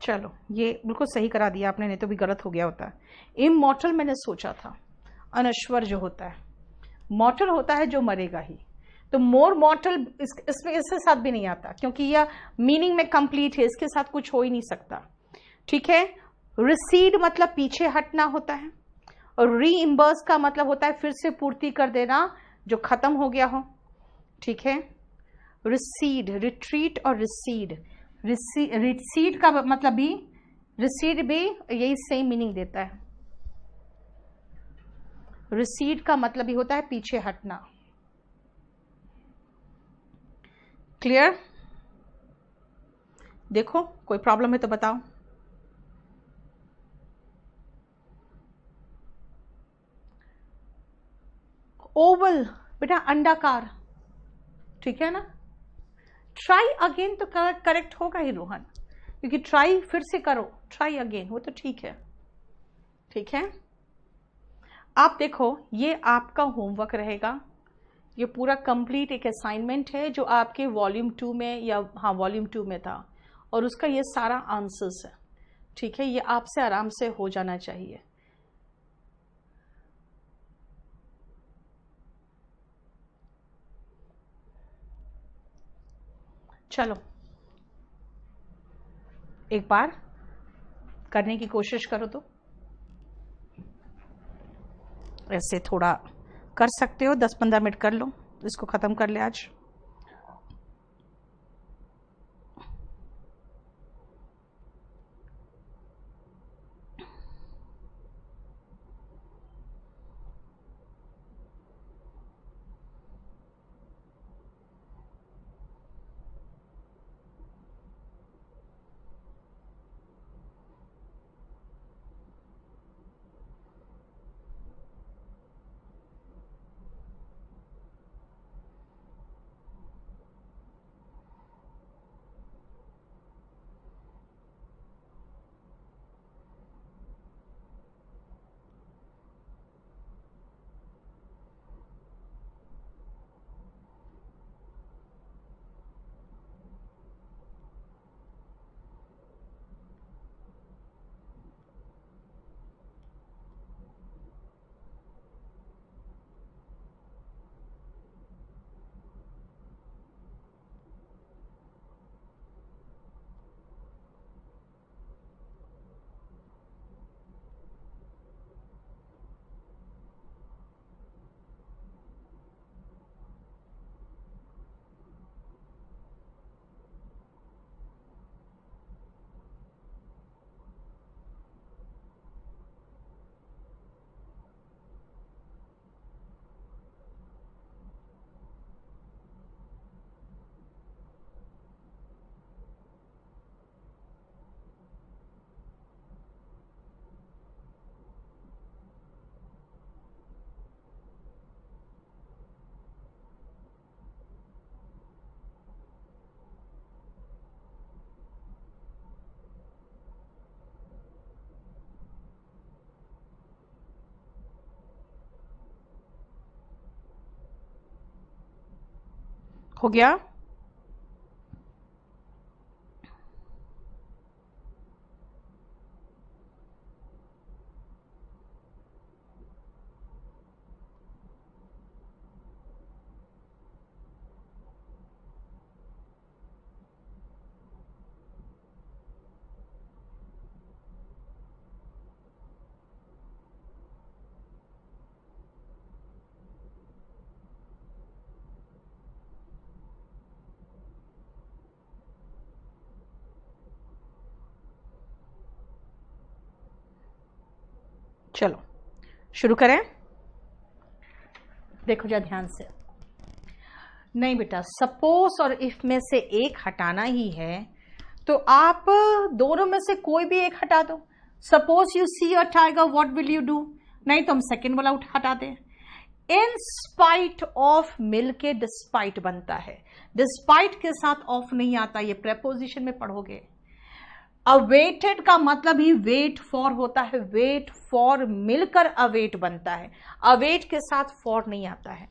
चलो ये बिल्कुल सही करा दिया आपने, नहीं तो भी गलत हो गया होता। इमॉर्टल मैंने सोचा था, अनश्वर जो होता है, मॉर्टल होता है जो मरेगा ही, तो मोर मॉर्टल इसमें इसके साथ भी नहीं आता, क्योंकि यह मीनिंग में कंप्लीट है, इसके साथ कुछ हो ही नहीं सकता। ठीक है, रिसीड मतलब पीछे हटना होता है, और रीइम्बर्स का मतलब होता है फिर से पूर्ति कर देना जो खत्म हो गया हो। ठीक है, रिसीड, रिट्रीट और रिसीड, रिसीड का मतलब भी, रिसीड भी यही सेम मीनिंग देता है। रिसीड का मतलब भी होता है पीछे हटना। क्लियर? देखो कोई प्रॉब्लम है तो बताओ। ओवल बेटा अंडाकार, ठीक है ना। ट्राई अगेन तो करेक्ट होगा ही रोहन, क्योंकि ट्राई फिर से करो, ट्राई अगेन वो तो ठीक है। ठीक है, आप देखो ये आपका होमवर्क रहेगा, ये पूरा कंप्लीट एक असाइनमेंट है जो आपके वॉल्यूम 2 में, या हाँ वॉल्यूम 2 में था, और उसका ये सारा आंसर्स है। ठीक है, ये आपसे आराम से हो जाना चाहिए। चलो एक बार करने की कोशिश करो, तो ऐसे थोड़ा कर सकते हो, 10-15 मिनट कर लो, इसको खत्म कर ले आज। हो गया? चलो शुरू करें। देखो जा ध्यान से, नहीं बेटा सपोज और इफ में से एक हटाना ही है, तो आप दोनों में से कोई भी एक हटा दो। Suppose you see a tiger, what will you do? नहीं तो हम सेकेंड वाला हटा दें। इन स्पाइट ऑफ मिल के डिस्पाइट बनता है, डिस्पाइट के साथ ऑफ नहीं आता, ये प्रेपोजिशन में पढ़ोगे। अवेटेड का मतलब ही वेट फॉर होता है, वेट फॉर मिलकर अवेट बनता है, अवेट के साथ फॉर नहीं आता है।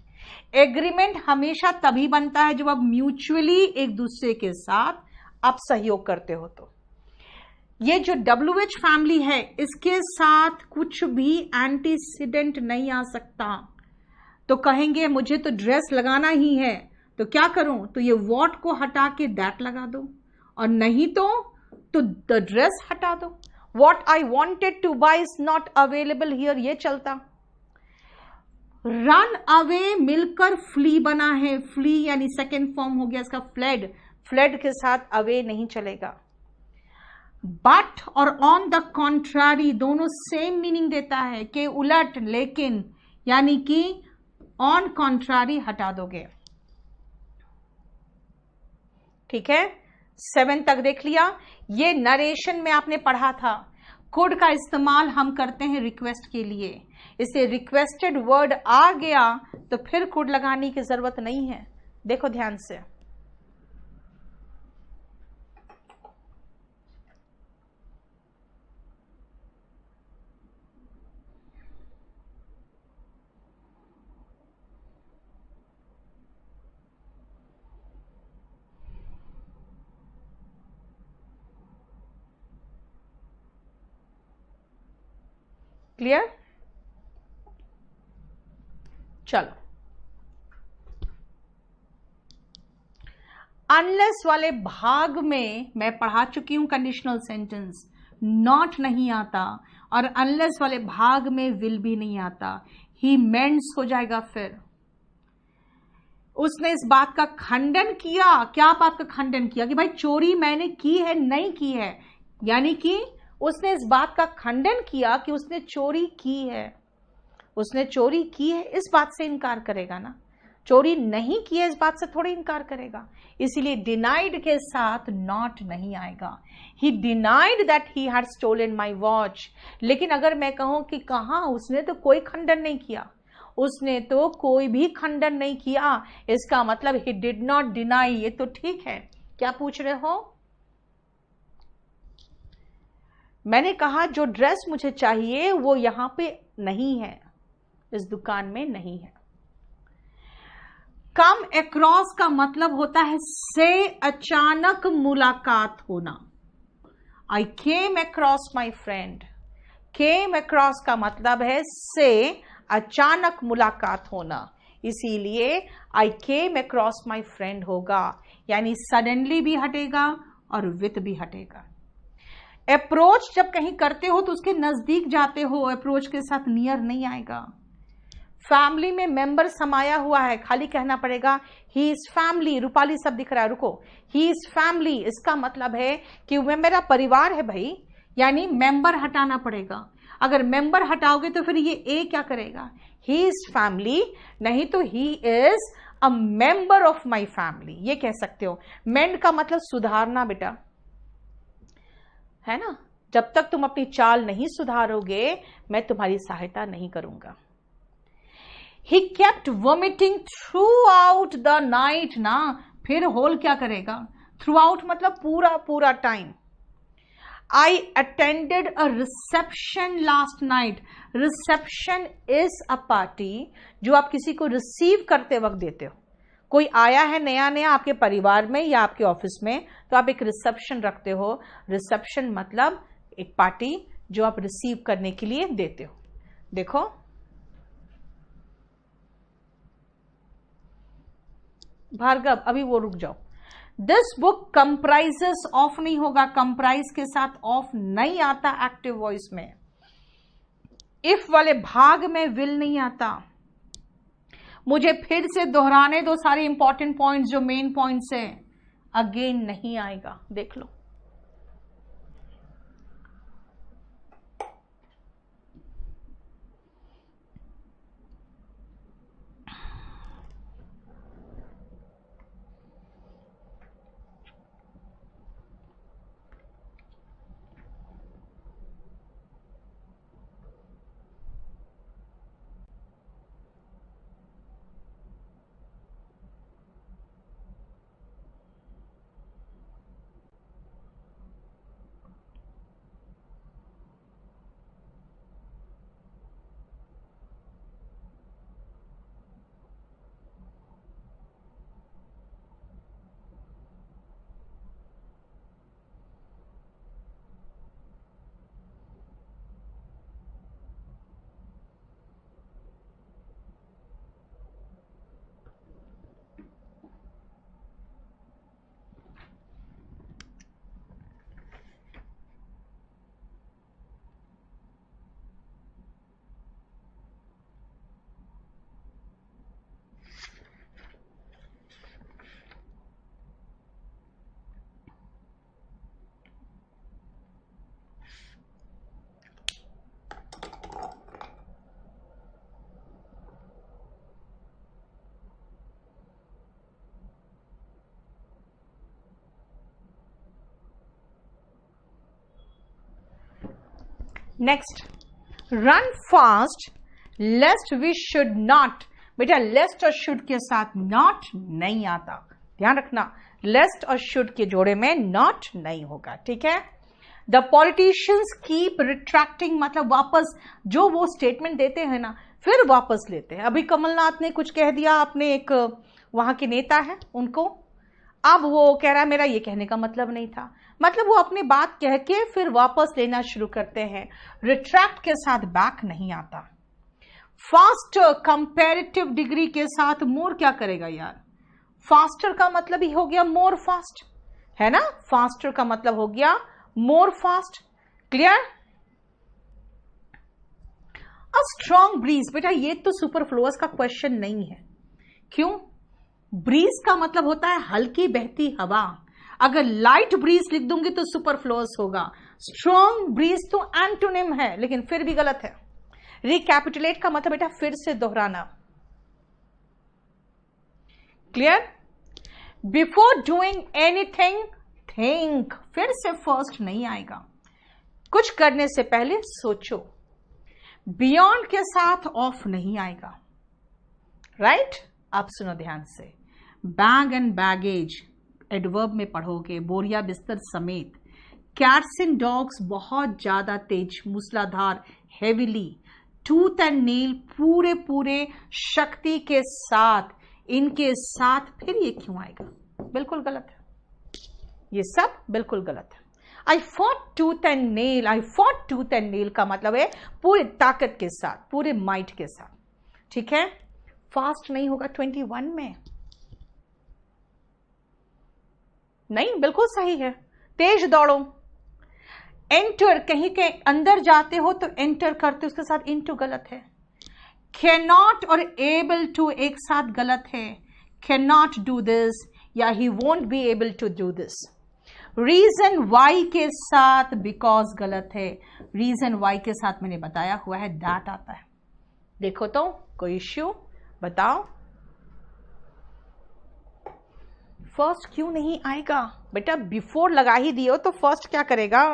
एग्रीमेंट हमेशा तभी बनता है जब आप म्यूचुअली एक दूसरे के साथ आप सहयोग करते हो। तो ये जो WH फैमिली है इसके साथ कुछ भी एंटीसीडेंट नहीं आ सकता। तो कहेंगे मुझे तो ड्रेस लगाना ही है, तो क्या करूं? तो ये वॉट को हटा के दैट लगा दो, और नहीं तो द ड्रेस हटा दो। What I wanted to buy is not available here, ये चलता। रन अवे मिलकर फ्ली बना है, फ्ली यानी सेकेंड फॉर्म हो गया इसका फ्लेड, फ्लेड के साथ अवे नहीं चलेगा। बट और ऑन द कॉन्ट्रारी दोनों सेम मीनिंग देता है, के उलट, लेकिन, यानी कि ऑन कॉन्ट्रारी हटा दोगे। ठीक है, 7 तक देख लिया। ये नरेशन में आपने पढ़ा था, कुड का इस्तेमाल हम करते हैं रिक्वेस्ट के लिए, इसे रिक्वेस्टेड वर्ड आ गया तो फिर कुड लगाने की जरूरत नहीं है। देखो ध्यान से, क्लियर? चलो, अनलेस वाले भाग में मैं पढ़ा चुकी हूं कंडीशनल सेंटेंस, नॉट नहीं आता, और अनलेस वाले भाग में विल भी नहीं आता, ही मेंट्स हो जाएगा। फिर उसने इस बात का खंडन किया, क्या बात का खंडन किया? कि भाई चोरी मैंने की है, नहीं की है, यानी कि उसने इस बात का खंडन किया कि उसने चोरी की है। उसने चोरी की है इस बात से इनकार करेगा ना, चोरी नहीं की है इस बात से थोड़ी इनकार करेगा। इसीलिए डिनाइड के साथ नॉट नहीं आएगा। He denied that he had stolen my watch. लेकिन अगर मैं कहूं कि कहां, उसने तो कोई खंडन नहीं किया, उसने तो कोई भी खंडन नहीं किया, इसका मतलब ही डिड नॉट डिनाई। ये तो ठीक है। क्या पूछ रहे हो? मैंने कहा जो ड्रेस मुझे चाहिए वो यहां पे नहीं है, इस दुकान में नहीं है। कम अक्रॉस का मतलब होता है से अचानक मुलाकात होना। I came across my friend. Came across का मतलब है से अचानक मुलाकात होना, इसीलिए आई केम अक्रॉस माई फ्रेंड होगा, यानी सडनली भी हटेगा और विथ भी हटेगा। अप्रोच जब कहीं करते हो तो उसके नजदीक जाते हो, अप्रोच के साथ नियर नहीं आएगा। फैमिली में मेंबर समाया हुआ है, खाली कहना पड़ेगा ही इज फैमिली। रूपाली सब दिख रहा है, रुको। ही इज फैमिली, इसका मतलब है कि वह मेरा परिवार है भाई, यानी मेंबर हटाना पड़ेगा। अगर मेंबर हटाओगे तो फिर ये ए क्या करेगा? ही इज फैमिली, नहीं तो ही is a member of my family, ये कह सकते हो। मेंड का मतलब सुधारना बेटा, है ना। जब तक तुम अपनी चाल नहीं सुधारोगे मैं तुम्हारी सहायता नहीं करूंगा। He kept vomiting throughout the night ना, फिर होल क्या करेगा? Throughout मतलब पूरा पूरा time. I attended a reception last night. Reception is a party जो आप किसी को रिसीव करते वक्त देते हो। कोई आया है नया नया आपके परिवार में या आपके ऑफिस में, तो आप एक रिसेप्शन रखते हो। रिसेप्शन मतलब एक पार्टी जो आप रिसीव करने के लिए देते हो। देखो भार्गव, अभी वो रुक जाओ। दिस बुक कंप्राइजेस ऑफ नहीं होगा, कंप्राइज के साथ ऑफ नहीं आता एक्टिव वॉइस में। इफ वाले भाग में विल नहीं आता। मुझे फिर से दोहराने दो सारे इंपॉर्टेंट पॉइंट्स जो मेन पॉइंट्स है, अगेन नहीं आएगा, देख लो। Next, run fast lest we should not. बेटा लेस्ट और शुड के साथ नॉट नहीं आता, ध्यान रखना, लेस्ट और शुड के जोड़े में नॉट नहीं होगा, ठीक है। द पॉलिटिशियंस कीप रिट्रैक्टिंग, मतलब वापस जो वो स्टेटमेंट देते हैं ना फिर वापस लेते हैं। अभी कमलनाथ ने कुछ कह दिया, आपने एक वहां के नेता है उनको, अब वो कह रहा है मेरा ये कहने का मतलब नहीं था, मतलब वो अपनी बात कह के फिर वापस लेना शुरू करते हैं, रिट्रैक्ट के साथ बैक नहीं आता। फास्टर कंपैरेटिव डिग्री के साथ मोर क्या करेगा यार, फास्टर का मतलब ही हो गया मोर फास्ट, है ना, फास्टर का मतलब हो गया more fast, clear. A strong breeze, बेटा ये तो सुपरफ्लुअस का क्वेश्चन नहीं है, क्यों, ब्रीज का मतलब होता है हल्की बहती हवा, अगर लाइट ब्रीज लिख दूंगी तो सुपरफ्लुअस होगा, स्ट्रॉन्ग ब्रीज तो एंटोनिम है लेकिन फिर भी गलत है। रिकैपिटुलेट का मतलब बेटा फिर से दोहराना, clear. Before doing anything think, फिर से फर्स्ट नहीं आएगा, कुछ करने से पहले सोचो। बियॉन्ड के साथ ऑफ नहीं आएगा, राइट। आप सुनो ध्यान से, बैग एंड बैगेज एडवर्ब में पढ़ोगे, बोरिया बिस्तर समेत। कैट्स एंड डॉग्स बहुत ज्यादा तेज, मूसलाधार, हेविली। टूथ एंड नेल पूरे पूरे शक्ति के साथ, इनके साथ, फिर ये क्यों आएगा, बिल्कुल गलत है, ये सब बिल्कुल गलत है। I fought tooth and nail, I fought tooth and nail का मतलब है पूरी ताकत के साथ, पूरे माइट के साथ, ठीक है। फास्ट नहीं होगा 21 में, नहीं, बिल्कुल सही है, तेज दौड़ो। एंटर, कहीं के अंदर जाते हो तो एंटर करते, उसके साथ इनटू गलत है। कैनॉट और एबल टू एक साथ गलत है, कैनॉट डू दिस या he won't be able to do this. Reason why के साथ बिकॉज गलत है, रीजन वाई के साथ मैंने बताया हुआ है दैट आता है। देखो तो कोई इश्यू बताओ, फर्स्ट क्यों नहीं आएगा, बेटा बिफोर लगा ही दियो तो फर्स्ट क्या करेगा।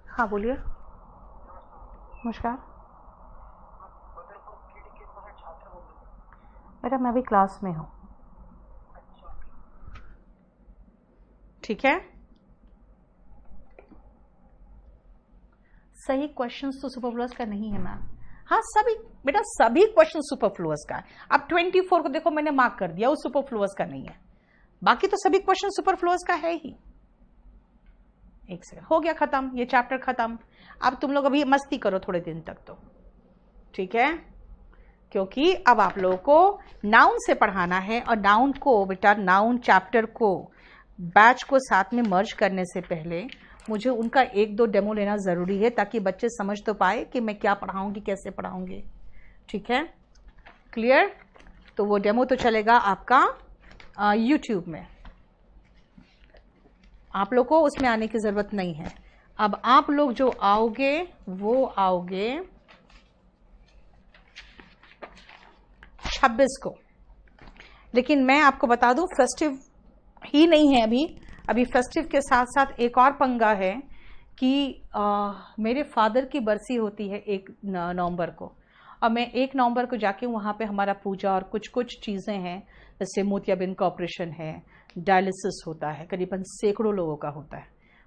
हाँ बोलिए, नमस्कार बेटा, मैं अभी क्लास में हूँ, ठीक है। सही क्वेश्चंस तो सुपरफ्लुअस का नहीं है मैम, हाँ सभी बेटा सभी क्वेश्चन सुपरफ्लुअस का है। अब 24 को देखो मैंने मार्क कर दिया, वो सुपरफ्लुअस का नहीं है, बाकी तो सभी क्वेश्चन सुपरफ्लुअस का है ही। एक सेकंड, हो गया खत्म, ये चैप्टर खत्म। अब तुम लोग अभी मस्ती करो थोड़े दिन तक तो, ठीक है, क्योंकि अब आप लोगों को नाउन से पढ़ाना है, और नाउन को बेटा, नाउन चैप्टर को बैच को साथ में मर्ज करने से पहले मुझे उनका 1-2 डेमो लेना ज़रूरी है, ताकि बच्चे समझ तो पाए कि मैं क्या पढ़ाऊंगी, कैसे पढ़ाऊंगी, ठीक है, क्लियर। तो वो डेमो तो चलेगा आपका यूट्यूब में, आप लोग को उसमें आने की ज़रूरत नहीं है। अब आप लोग जो आओगे वो आओगे 26 को, लेकिन मैं आपको बता दूं फेस्टिव ही नहीं है अभी फेस्टिव के साथ साथ एक और पंगा है कि मेरे फादर की बरसी होती है 1 नवंबर को, और मैं 1 नवंबर को जाके वहाँ पे हमारा पूजा और कुछ चीज़ें हैं, जैसे मोतियाबिंद का ऑपरेशन है, डायलिसिस होता है, करीबन सैकड़ों लोगों का होता है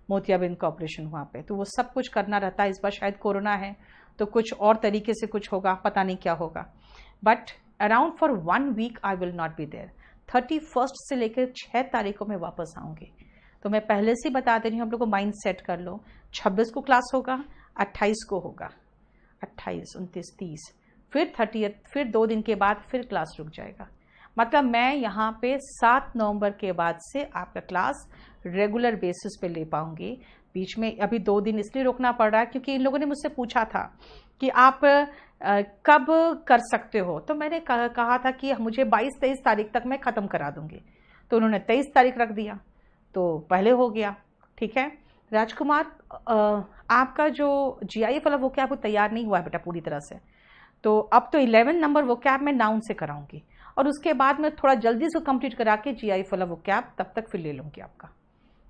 मोतियाबिंद का ऑपरेशन वहाँ पे, तो वो सब कुछ करना रहता है। इस बार शायद कोरोना है तो कुछ और तरीके से कुछ होगा, पता नहीं क्या होगा, but around for 1 week I will not be there. 31 से लेकर 6 तारीख को मैं वापस आऊँगी, तो मैं पहले से बता दे रही हूँ, आप लोग को माइंड सेट कर लो। 26 को क्लास होगा, 28 को होगा, 28, 29, 30, फिर 30, फिर 2 दिन के बाद फिर क्लास रुक जाएगा, मतलब मैं यहाँ पे 7 नवंबर के बाद से आपका क्लास रेगुलर बेसिस पे ले पाऊंगी। बीच में अभी 2 दिन इसलिए रोकना पड़ रहा है क्योंकि इन लोगों ने मुझसे पूछा था कि आप कब कर सकते हो, तो मैंने कहा था कि मुझे 22-23 तारीख तक मैं ख़त्म करा दूंगी, तो उन्होंने 23 तारीख रख दिया, तो पहले हो गया। ठीक है राजकुमार, आपका जो GIF वाला वो कैब वो तैयार नहीं हुआ है बेटा पूरी तरह से, तो अब तो 11 नंबर वो कैब मैं नाउन से कराऊंगी और उसके बाद मैं थोड़ा जल्दी से कंप्लीट करा के GIF वाला वो कैब तब तक फिर ले लूँगी आपका।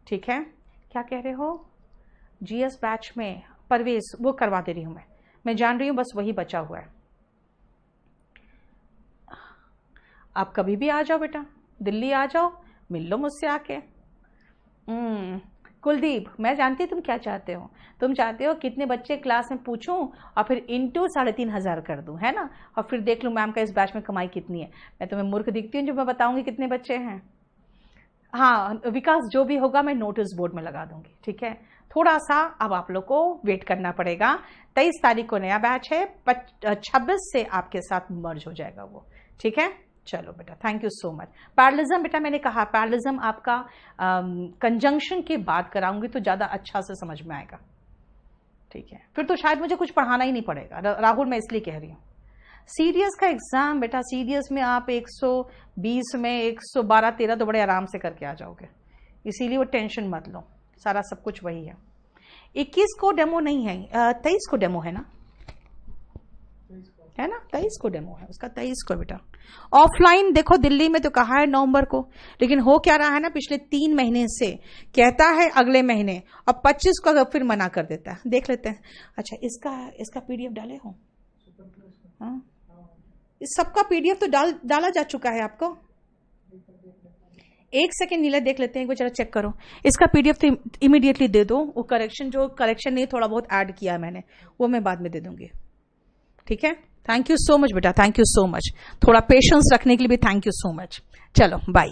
ठीक है, क्या कह रहे हो? GS बैच में परवेज वो करवा दे रही हूँ मैं जान रही हूँ, बस वही बचा हुआ है। आप कभी भी आ जाओ बेटा, दिल्ली आ जाओ, मिल लो मुझसे आके। कुलदीप, मैं जानती तुम क्या चाहते हो, तुम चाहते हो कितने बच्चे क्लास में पूछूं और फिर इंटू 3,500 कर दूं, है ना, और फिर देख लूं मैम का इस बैच में कमाई कितनी है। मैं तुम्हें मूर्ख दिखती हूँ जो मैं बताऊंगी कितने बच्चे हैं? हाँ विकास, जो भी होगा मैं नोटिस बोर्ड में लगा दूंगी। ठीक है, थोड़ा सा अब आप लोग को वेट करना पड़ेगा। 23 तारीख को नया बैच है, 26 से आपके साथ मर्ज हो जाएगा वो। ठीक है, चलो बेटा, thank you so much. Parallelism बेटा मैंने कहा पैरेललिज्म आपका कंजंक्शन के बाद कराऊंगी तो ज़्यादा अच्छा से समझ में आएगा। ठीक है, फिर तो शायद मुझे कुछ पढ़ाना ही नहीं पड़ेगा राहुल, मैं इसलिए कह रही हूँ। सीरियस का एग्जाम बेटा, सीरियस में आप 120 में 112-13 तो बड़े आराम से करके आ जाओगे, इसीलिए वो टेंशन मत लो, सारा सब कुछ वही है। 21 को डेमो नहीं है, 23 को डेमो है ना, 23 को डेमो है उसका, 23 को बेटा। ऑफलाइन देखो दिल्ली में तो कहा है नवंबर को, लेकिन हो क्या रहा है ना, पिछले 3 महीने से कहता है अगले महीने और 25 को फिर मना कर देता है। देख लेते हैं। अच्छा, इसका PDF डाले हो? हाँ, इस सबका PDF तो डाला जा चुका है आपको। 1 सेकेंड नीला, देख लेते हैं एक बार, जरा चेक करो। इसका PDF तो इमीडिएटली दे दो, वो करेक्शन नहीं थोड़ा बहुत ऐड किया है मैंने, वो मैं बाद में दे दूंगी। ठीक है, थैंक यू सो मच बेटा, थैंक यू सो मच, थोड़ा पेशेंस रखने के लिए भी थैंक यू सो मच। चलो बाय।